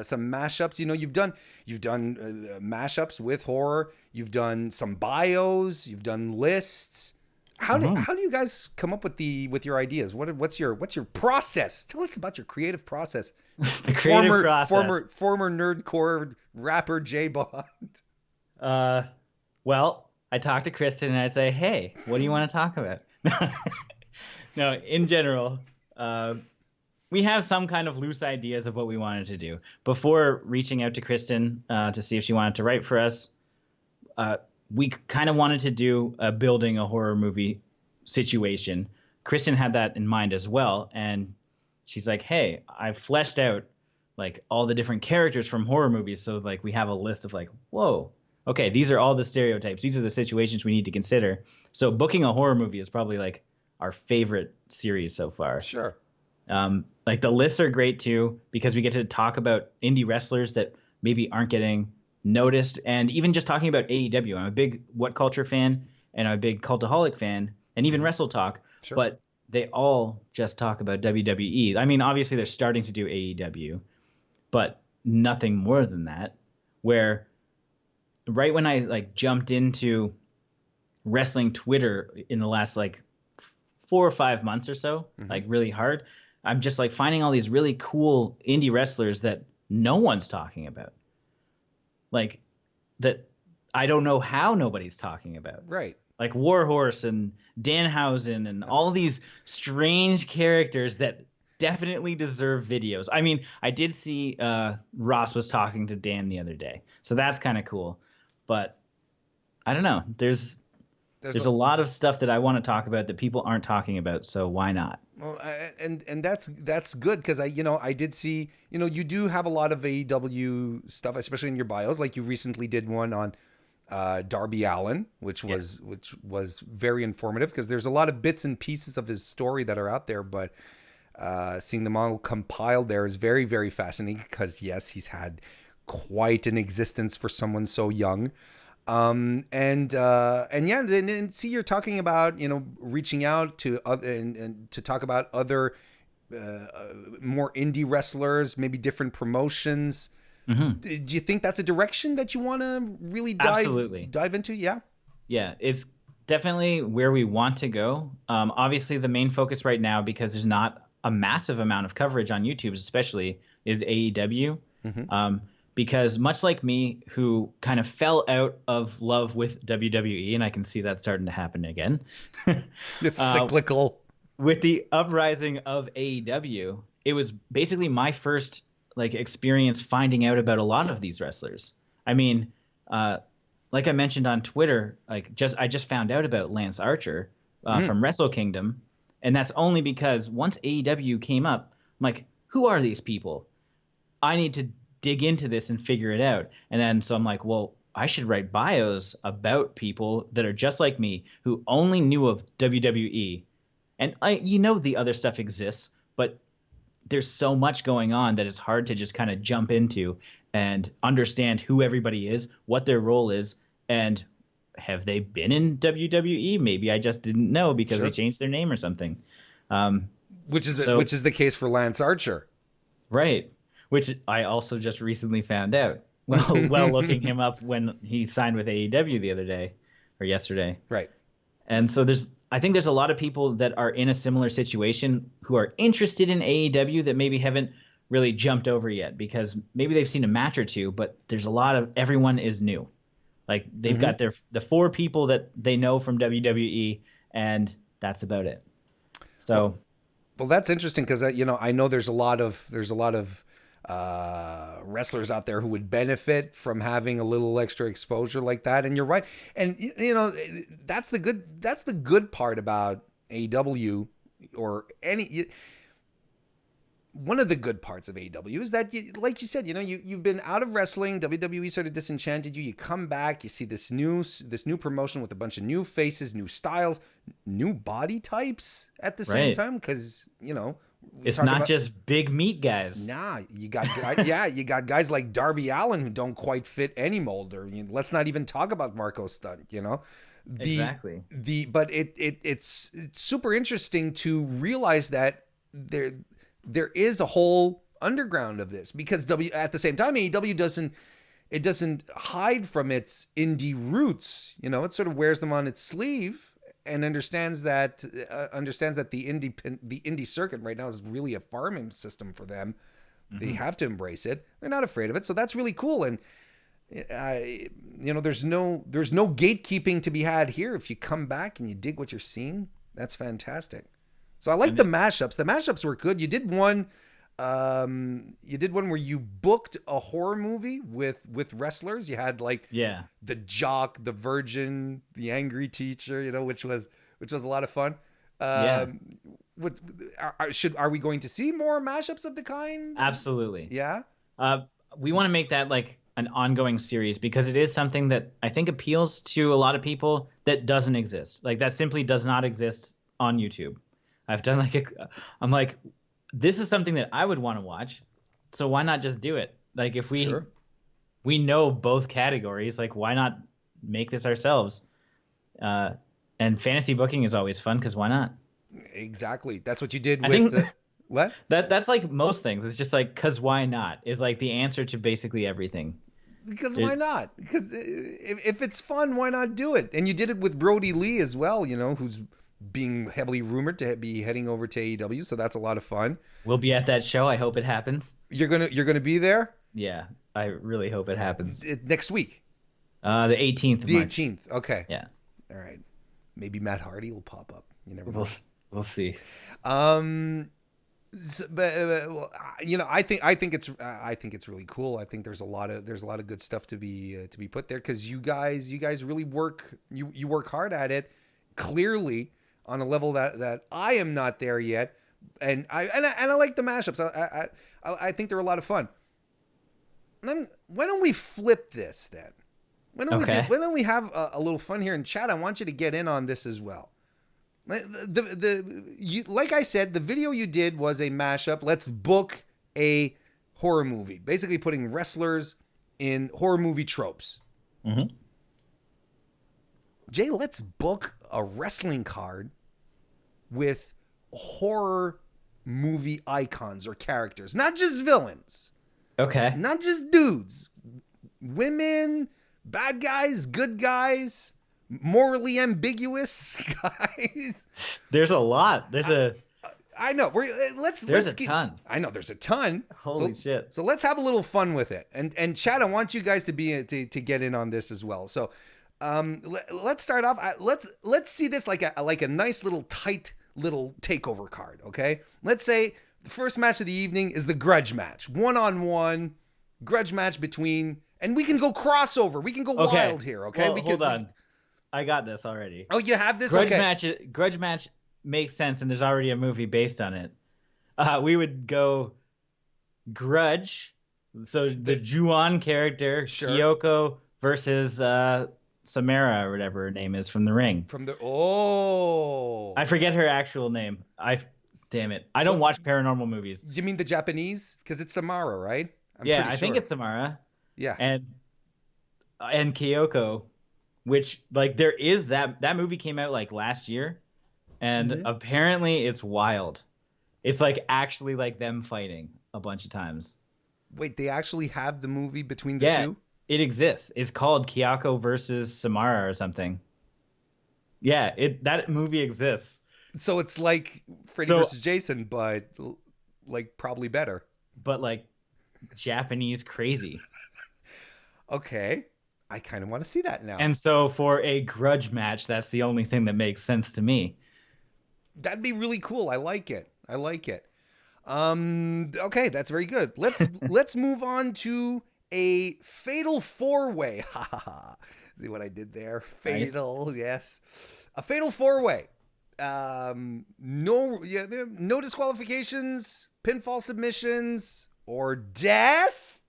Some mashups, you know, you've done mashups with horror. You've done some bios. You've done lists. How do you guys come up with your ideas? What's your process? Tell us about your creative process. The creative process. Former nerdcore rapper J Bond. Well, I talk to Kristen and I say, "Hey, what do you want to talk about?" No, in general, we have some kind of loose ideas of what we wanted to do. Before reaching out to Kristen to see if she wanted to write for us, we kind of wanted to do a building a horror movie situation. Kristen had that in mind as well, and she's like, "Hey, I've fleshed out like all the different characters from horror movies, so like we have a list of like, whoa, okay, these are all the stereotypes. These are the situations we need to consider." So booking a horror movie is probably like our favorite series so far. Sure. Like the lists are great too because we get to talk about indie wrestlers that maybe aren't getting noticed, and even just talking about AEW. I'm a big What Culture fan, and I'm a big Cultaholic fan, and even Wrestle Talk. Sure. But they all just talk about WWE. I mean, obviously they're starting to do AEW, but nothing more than that. Where right when I like jumped into wrestling Twitter in the last like 4 or 5 months or so, like really hard, I'm just like finding all these really cool indie wrestlers that no one's talking about. Like that I don't know how nobody's talking about. Right. Like Warhorse and Danhausen and all these strange characters that definitely deserve videos. I mean, I did see Ross was talking to Dan the other day, so that's kind of cool. But I don't know. There's a lot of stuff that I want to talk about that people aren't talking about. So why not? Well, and that's good because I did see you do have a lot of AEW stuff, especially in your bios. Like you recently did one on Darby Allin, which was very informative because there's a lot of bits and pieces of his story that are out there, but seeing them all compiled there is very, very fascinating because yes, he's had quite an existence for someone so young. And see, you're talking about, reaching out to other and to talk about other, more indie wrestlers, maybe different promotions. Do you think that's a direction that you want to really dive into? Yeah. Yeah, it's definitely where we want to go. Obviously the main focus right now, because there's not a massive amount of coverage on YouTube, especially, is AEW. Because much like me, who kind of fell out of love with WWE, and I can see that starting to happen again. It's cyclical. With the uprising of AEW, it was basically my first like experience finding out about a lot of these wrestlers. I mean, like I mentioned on Twitter, like I just found out about Lance Archer from Wrestle Kingdom, and that's only because once AEW came up, I'm like, who are these people? I need to dig into this and figure it out. And then so I'm like, well, I should write bios about people that are just like me who only knew of WWE. And the other stuff exists, but there's so much going on that it's hard to just kind of jump into and understand who everybody is, what their role is, and have they been in WWE? Maybe I just didn't know because they changed their name or something. Which is the case for Lance Archer. Right. Which I also just recently found out while looking him up when he signed with AEW the other day or yesterday. Right. And so I think there's a lot of people that are in a similar situation who are interested in AEW that maybe haven't really jumped over yet because maybe they've seen a match or two, but there's a lot of everyone is new. Like they've got the 4 people that they know from WWE, and that's about it. So, well, that's interesting because I know there's a lot of wrestlers out there who would benefit from having a little extra exposure like that, and you're right. And that's the good part about AEW or any. One of the good parts of AEW is that, like you said, you've been out of wrestling. WWE sort of disenchanted you. You come back, you see this new promotion with a bunch of new faces, new styles, new body types at the same time. Because it's not just big meat guys. Nah, you got guys like Darby Allin who don't quite fit any mold. Or let's not even talk about Marco Stunt. Exactly. But it's super interesting to realize that there is a whole underground of this because at the same time AEW doesn't hide from its indie roots. It sort of wears them on its sleeve and understands that the indie circuit right now is really a farming system for them. They have to embrace it. They're not afraid of it, so that's really cool. And there's no gatekeeping to be had here. If you come back and you dig what you're seeing, that's fantastic. So I like the mashups. The mashups were good. You did one You did one where you booked a horror movie with wrestlers. You had like the jock, the virgin, the angry teacher, which was a lot of fun. Are we going to see more mashups of the kind? Absolutely. Yeah. We want to make that like an ongoing series because it is something that I think appeals to a lot of people that doesn't exist. Like that simply does not exist on YouTube. I've done I'm like, this is something that I would want to watch. So why not just do it? Like if we know both categories, like why not make this ourselves? And fantasy booking is always fun because why not? Exactly. That's what you did with what? That's like most things. It's just like, cause why not is like the answer to basically everything. Because why not? Because if it's fun, why not do it? And you did it with Brody Lee as well, who's being heavily rumored to be heading over to AEW, so that's a lot of fun. We'll be at that show. I hope it happens. You're gonna be there? Yeah, I really hope it happens. Next week. The 18th. The 18th. Okay. Yeah. All right. Maybe Matt Hardy will pop up. You never know. We'll see. Well, I think it's really cool. I think there's a lot of good stuff to be put there because you guys really work hard at it, clearly on a level that I am not there yet, and I like the mashups. I think they're a lot of fun. Then why don't we flip this then? Why don't we have a little fun here in chat? I want you to get in on this as well. Like I said, the video you did was a mashup. Let's book a horror movie. Basically putting wrestlers in horror movie tropes. Mm-hmm. Jay, let's book a wrestling card with horror movie icons or characters. Not just villains. Okay. Not just dudes. Women, bad guys, good guys. Morally ambiguous guys. There's a lot. I know. There's a ton. I know there's a ton. Holy shit. So let's have a little fun with it. And Chad, I want you guys to get in on this as well. So let's start off. Let's see this like a nice little tight little takeover card. Okay. Let's say the first match of the evening is the grudge match, 1-on-1 grudge match between, and we can go crossover. We can go wild here. Okay. Well, hold on. I got this already. Oh, you have this? Grudge match makes sense, and there's already a movie based on it. We would go Grudge, so the Ju-on character, Kyoko versus Samara or whatever her name is from The Ring. I forget her actual name. Damn it. I don't watch paranormal movies. You mean the Japanese? Because it's Samara, right? I think it's Samara. Yeah. And Kyoko. Which, like, there is that movie came out like last year, and apparently it's wild. It's like actually like them fighting a bunch of times. Wait, they actually have the movie between the two? It exists. It's called Kyoko versus Samara or something. Yeah, that movie exists. So it's like Freddy versus Jason, but like probably better. But like Japanese crazy. Okay. I kind of want to see that now. And so for a grudge match, that's the only thing that makes sense to me. That'd be really cool. I like it. Okay, that's very good. Let's move on to a fatal four-way. See what I did there? Fatal, nice. Yes. A fatal four-way. No disqualifications, pinfall submissions, or death.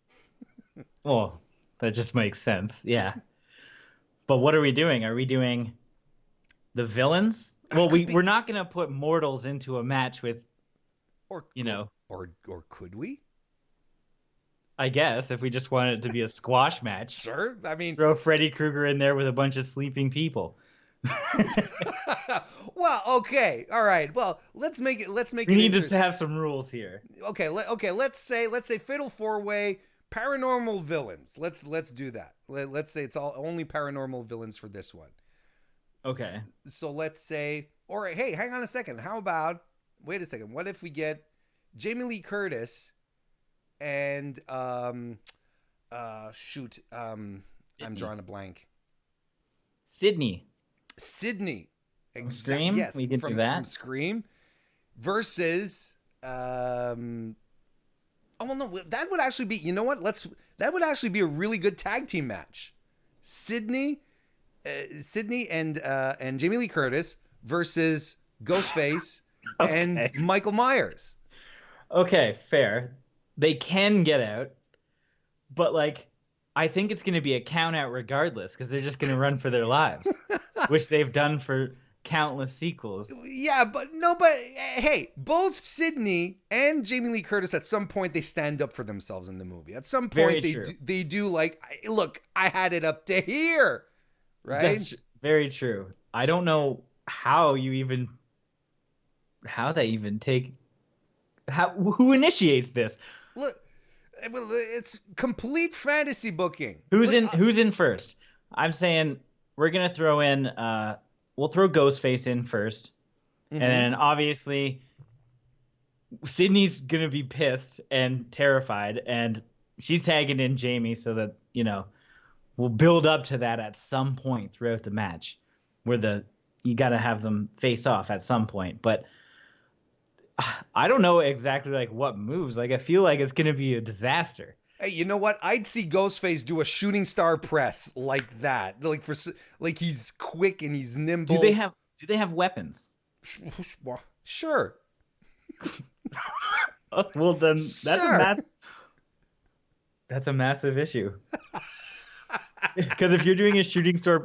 Oh. That just makes sense. Yeah. But what are we doing? Are we doing the villains? Well, we're not going to put mortals into a match with, or could we? I guess if we just wanted it to be a squash match. Sure. I mean, throw Freddy Krueger in there with a bunch of sleeping people. Well, okay. All right. Well, let's make it. We need to have some rules here. Okay. Let's say fatal four-way. Paranormal villains. Let's do that. Let's say it's only paranormal villains for this one. Okay. So let's say, or hey, hang on a second. How about, wait a second. What if we get Jamie Lee Curtis and I'm drawing a blank. Sydney. Exactly. Scream? Yes. We can do that. From Scream versus Oh well, no, that would actually be. You know what? That would actually be a really good tag team match. Sydney and Jamie Lee Curtis versus Ghostface and Michael Myers. Okay, fair. They can get out, but like, I think it's going to be a count out regardless because they're just going to run for their lives, which they've done for countless sequels. Yeah, but hey, both Sydney and Jamie Lee Curtis at some point they stand up for themselves in the movie. At some point they do like, look, I had it up to here, right? That's very true. I don't know how they even take who initiates this. Look, it's complete fantasy booking. Who's in first? I'm saying we're gonna throw in. We'll throw Ghostface in first, and then obviously Sydney's gonna be pissed and terrified, and she's tagging in Jamie so that we'll build up to that at some point throughout the match, where you got to have them face off at some point, but. I don't know exactly like what moves. Like I feel like it's gonna be a disaster. Hey, you know what? I'd see Ghostface do a shooting star press like that. Like he's quick and he's nimble. Do they have weapons? Sure. Well then that's a massive issue. Because if you're doing a shooting star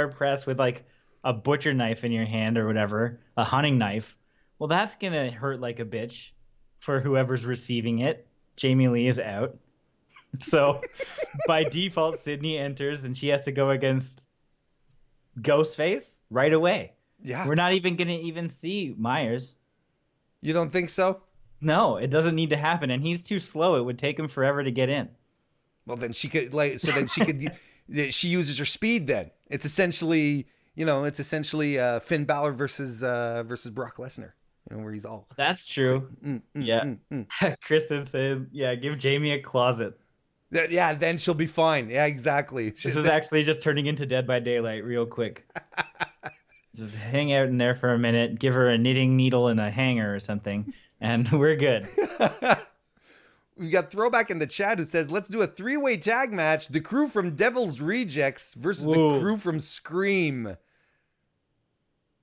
press with like a butcher knife in your hand or whatever, a hunting knife. Well, that's going to hurt like a bitch for whoever's receiving it. Jamie Lee is out. So by default, Sydney enters and she has to go against Ghostface right away. Yeah. We're not even going to see Myers. You don't think so? No, it doesn't need to happen. And he's too slow. It would take him forever to get in. Well, then she could she uses her speed then. It's essentially Finn Balor versus Brock Lesnar. Where he's all. That's true. Kristen said, "Yeah, give Jamie a closet." Yeah, then she'll be fine. Yeah, exactly. This is actually just turning into Dead by Daylight real quick. Just hang out in there for a minute, give her a knitting needle and a hanger or something, and we're good. We've got Throwback in the chat who says, "Let's do a 3-way tag match: the crew from Devil's Rejects versus the crew from Scream."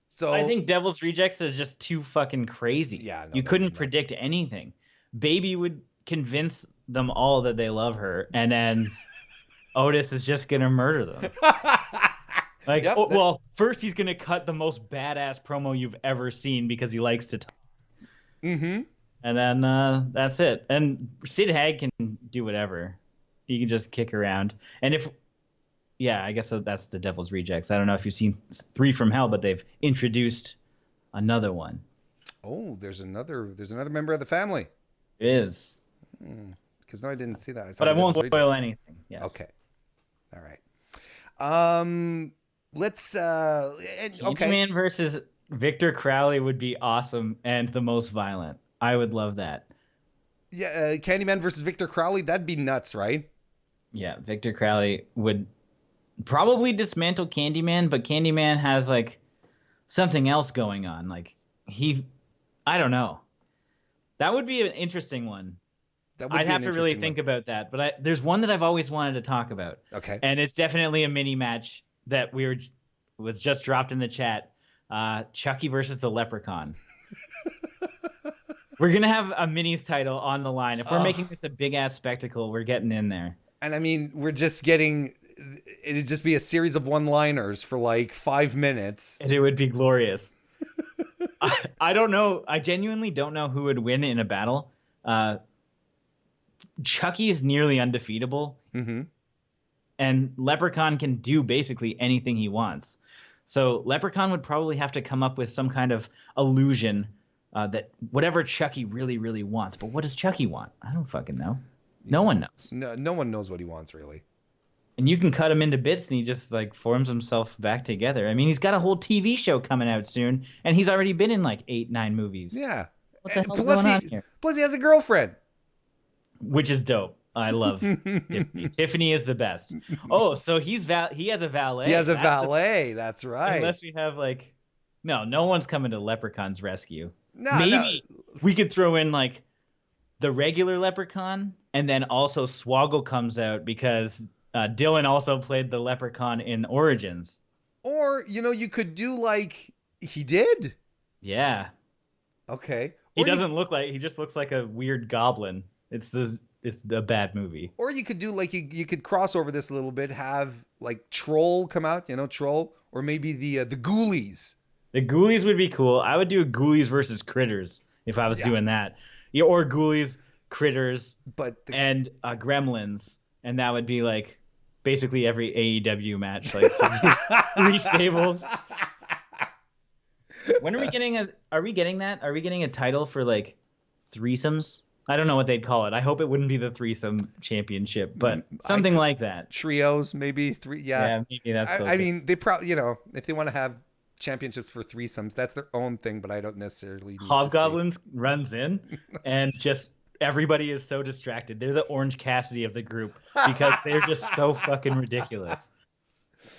So I think Devil's Rejects is just too fucking crazy. Yeah, no, you couldn't predict anything. Baby would convince them all that they love her, and then Otis is just gonna murder them. First he's gonna cut the most badass promo you've ever seen because he likes to talk. Mm-hmm. And then that's it. And Sid Haig can do whatever. He can just kick around. And I guess that's the Devil's Rejects. I don't know if you've seen 3 from Hell, but they've introduced another one. Oh, there's another member of the family. It is. Because no, I didn't see that. But I won't spoil anything. Yes. Okay. All right. Let's. Candyman versus Victor Crowley would be awesome and the most violent. I would love that. Yeah, Candyman versus Victor Crowley. That'd be nuts, right? Yeah, Victor Crowley would probably dismantle Candyman, but Candyman has like something else going on. Like I don't know. That would be an interesting one. I'd have to really think about that. But there's one that I've always wanted to talk about. Okay. And it's definitely a mini match that was just dropped in the chat. Chucky versus the Leprechaun. We're gonna have a minis title on the line. If we're making this a big ass spectacle, we're getting in there. And I mean, it'd just be a series of one-liners for like 5 minutes. And it would be glorious. I don't know. I genuinely don't know who would win in a battle. Chucky is nearly undefeatable. Mm-hmm. And Leprechaun can do basically anything he wants. So Leprechaun would probably have to come up with some kind of illusion that whatever Chucky really, really wants. But what does Chucky want? I don't fucking know. No one knows. No one knows what he wants, really. And you can cut him into bits and he just like forms himself back together. I mean, he's got a whole TV show coming out soon and he's already been in like 8-9 movies. Yeah. What the hell's going on here? Plus he has a girlfriend. Which is dope. I love Tiffany. Tiffany is the best. Oh, so he has a valet. He has a valet. That's right. Unless we have like, no one's coming to Leprechaun's rescue. No, Maybe we could throw in like the regular Leprechaun, and then also Swoggle comes out because Dylan also played the Leprechaun in Origins. Or, you could do like he did. Yeah. Okay. He doesn't look like, he just looks like a weird goblin. It's a bad movie. Or you could do like you could cross over this a little bit, have like Troll come out, Troll, or maybe the Ghoulies. The Ghoulies would be cool. I would do Ghoulies versus Critters if I was doing that. Yeah, or Ghoulies, Critters, and Gremlins, and that would be like basically every AEW match, like three stables. When are we getting Are we getting that? Are we getting a title for like threesomes? I don't know what they'd call it. I hope it wouldn't be the threesome championship, but something like that. Trios, maybe three. Yeah, maybe that's closer. I mean, they probably, if they want to have championships for threesomes, that's their own thing, but I don't necessarily need Hobgoblins runs in and just everybody is so distracted. They're the Orange Cassidy of the group because they're just so fucking ridiculous.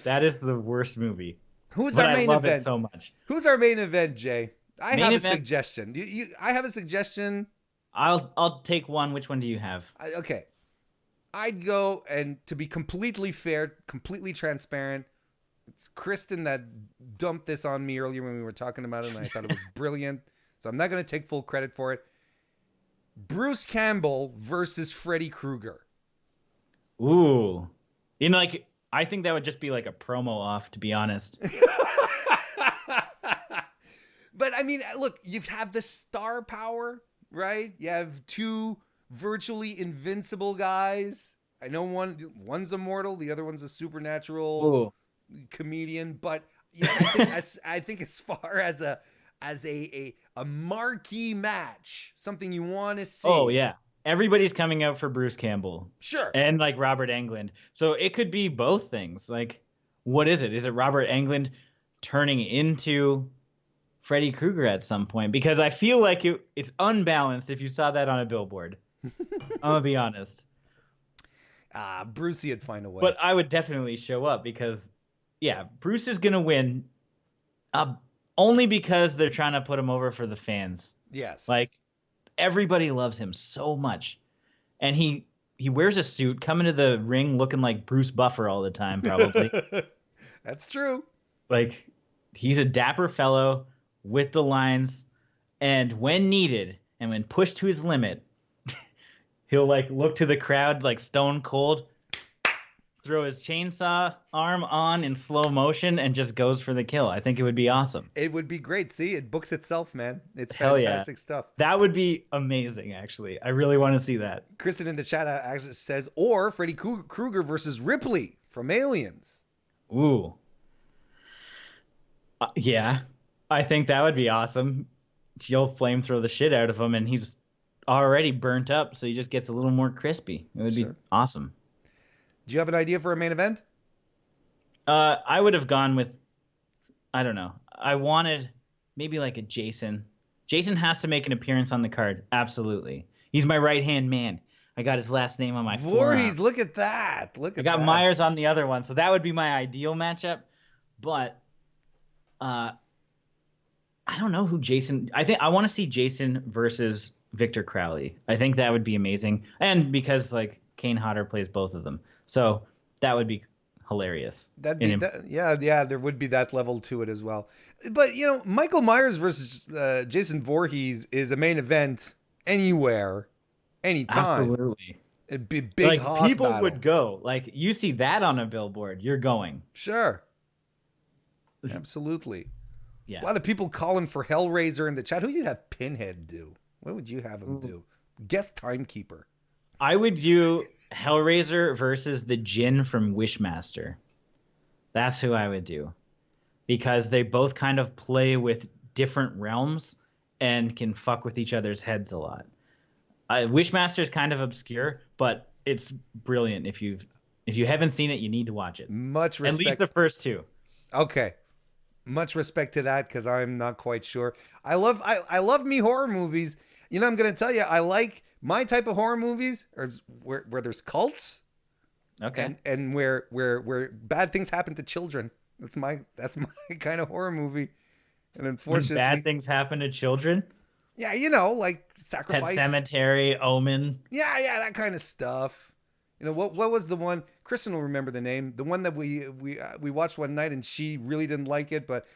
That is the worst movie. Who's our main event? I love it so much. Who's our main event, Jay? I have a suggestion. I have a suggestion. I'll take one. Which one do you have? Okay. I'd go, and to be completely fair, completely transparent, it's Kristen that dumped this on me earlier when we were talking about it, and I thought it was brilliant. So I'm not going to take full credit for it. Bruce Campbell versus Freddy Krueger. Ooh. I think that would just be like a promo off, to be honest. But I mean, look, you have the star power, right? You have two virtually invincible guys. I know one's immortal, the other one's a supernatural comedian. But I think as far as a marquee match, something you want to see. Oh yeah, everybody's coming out for Bruce Campbell. Sure. And like Robert Englund, so it could be both things. Like, what is it? Is it Robert Englund turning into Freddy Krueger at some point? Because I feel like it's unbalanced if you saw that on a billboard. I'm gonna be honest. Brucey would find a way. But I would definitely show up because, yeah, Bruce is gonna win. Only because they're trying to put him over for the fans. Yes. Like, everybody loves him so much, and he wears a suit, coming to the ring looking like Bruce Buffer all the time. Probably. That's true. Like, he's a dapper fellow with the lines, and when needed and when pushed to his limit, he'll like look to the crowd like Stone Cold, throw his chainsaw arm on in slow motion, and just goes for the kill. I think it would be awesome. It would be great. See, it books itself, man. It's Hell fantastic stuff. That would be amazing, actually. I really want to see that. Kristen in the chat actually says, or Freddy Krueger versus Ripley from Aliens. Ooh. Yeah. I think that would be awesome. She'll flamethrow the shit out of him, and he's already burnt up, so he just gets a little more crispy. It would be awesome. Do you have an idea for a main event? I would have gone with, I don't know. I wanted maybe like a Jason. Jason has to make an appearance on the card. Absolutely. He's my right-hand man. I got his last name on my forearm. Voorhees, look at that. I got Myers on the other one, so that would be my ideal matchup. But I don't know who Jason. I think I want to see Jason versus Victor Crowley. I think that would be amazing, and because like Kane Hodder plays both of them, so that would be hilarious. That'd be yeah. There would be that level to it as well. But Michael Myers versus Jason Voorhees is a main event anywhere, anytime. Absolutely. It'd be big. Like, people would go. Like, you see that on a billboard, you're going. Sure. Absolutely. Yeah. A lot of people calling for Hellraiser in the chat. Who would you have Pinhead do? What would you have him do? Guest timekeeper. I would do Hellraiser versus the Djinn from Wishmaster. That's who I would do. Because they both kind of play with different realms and can fuck with each other's heads a lot. Wishmaster is kind of obscure, but it's brilliant. If you haven't seen it, you need to watch it. Much respect. At least the first two. Okay. Much respect to that, because I'm not quite sure. I love me horror movies. I'm going to tell you, I like my type of horror movies where there's cults. Okay. And where bad things happen to children. That's my kind of horror movie. And unfortunately, when bad things happen to children. Yeah, you know, like Pet sacrifice. Cemetery, Omen. Yeah, that kind of stuff. You know, what was the one? Kristen will remember the name. The one that we watched one night and she really didn't like it, but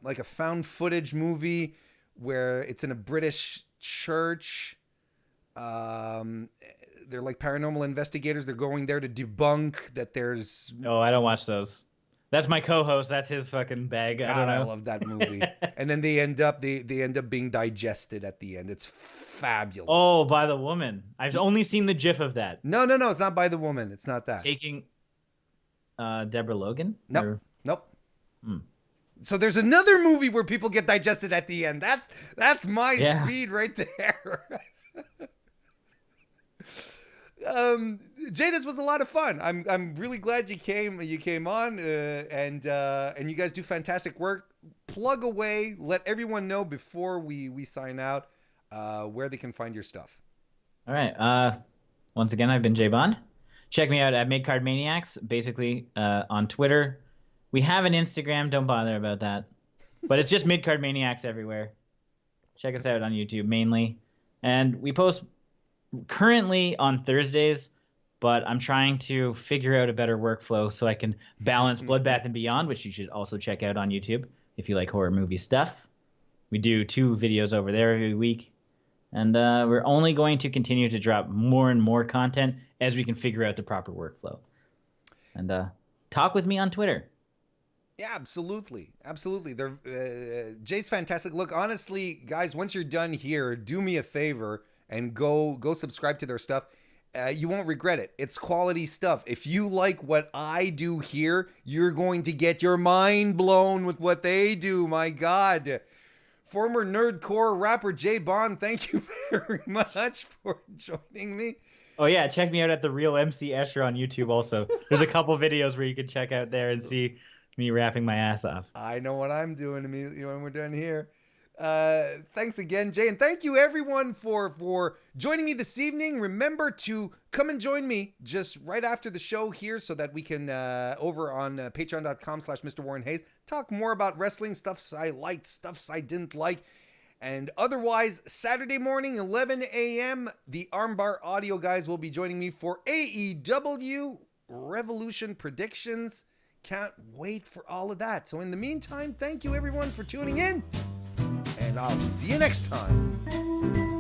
like a found footage movie where it's in a British church. They're like paranormal investigators. They're going there to debunk that there's. Oh, I don't watch those. That's my co-host. That's his fucking bag. God, I don't know. I love that movie. And then they end up being digested at the end. It's fabulous. Oh, by the woman. I've only seen the GIF of that. No, it's not By the Woman. It's not that. Taking Deborah Logan? Nope. Nope. Hmm. So there's another movie where people get digested at the end. That's my speed right there. Jay, this was a lot of fun. I'm really glad you came on, and you guys do fantastic work. Plug away. Let everyone know before we sign out where they can find your stuff. All right. Once again, I've been Jay Bond. Check me out at Midcard Maniacs, basically on Twitter. We have an Instagram. Don't bother about that. But it's just Midcard Maniacs everywhere. Check us out on YouTube mainly. And we post currently on Thursdays, but I'm trying to figure out a better workflow so I can balance Bloodbath and Beyond, which you should also check out on YouTube if you like horror movie stuff. We do 2 videos over there every week. And we're only going to continue to drop more and more content as we can figure out the proper workflow. And talk with me on Twitter. Yeah, absolutely. Jay's fantastic. Look, honestly, guys, once you're done here, do me a favor and go subscribe to their stuff. You won't regret it. It's quality stuff. If you like what I do here, you're going to get your mind blown with what they do. My God. Former nerdcore rapper Jay Bond, thank you very much for joining me. Oh, yeah. Check me out at The Real MC Escher on YouTube also. There's a couple videos where you can check out there and see me rapping my ass off. I know what I'm doing immediately when we're done here. Thanks again, Jay, and thank you everyone for joining me this evening. Remember to come and join me just right after the show here so that we can over on patreon.com/MrWarrenHayes talk more about wrestling, stuffs I liked, stuffs I didn't like. And otherwise, Saturday morning, 11 a.m., the Armbar Audio guys will be joining me for AEW Revolution predictions. Can't wait for all of that. So in the meantime, thank you everyone for tuning in. And I'll see you next time.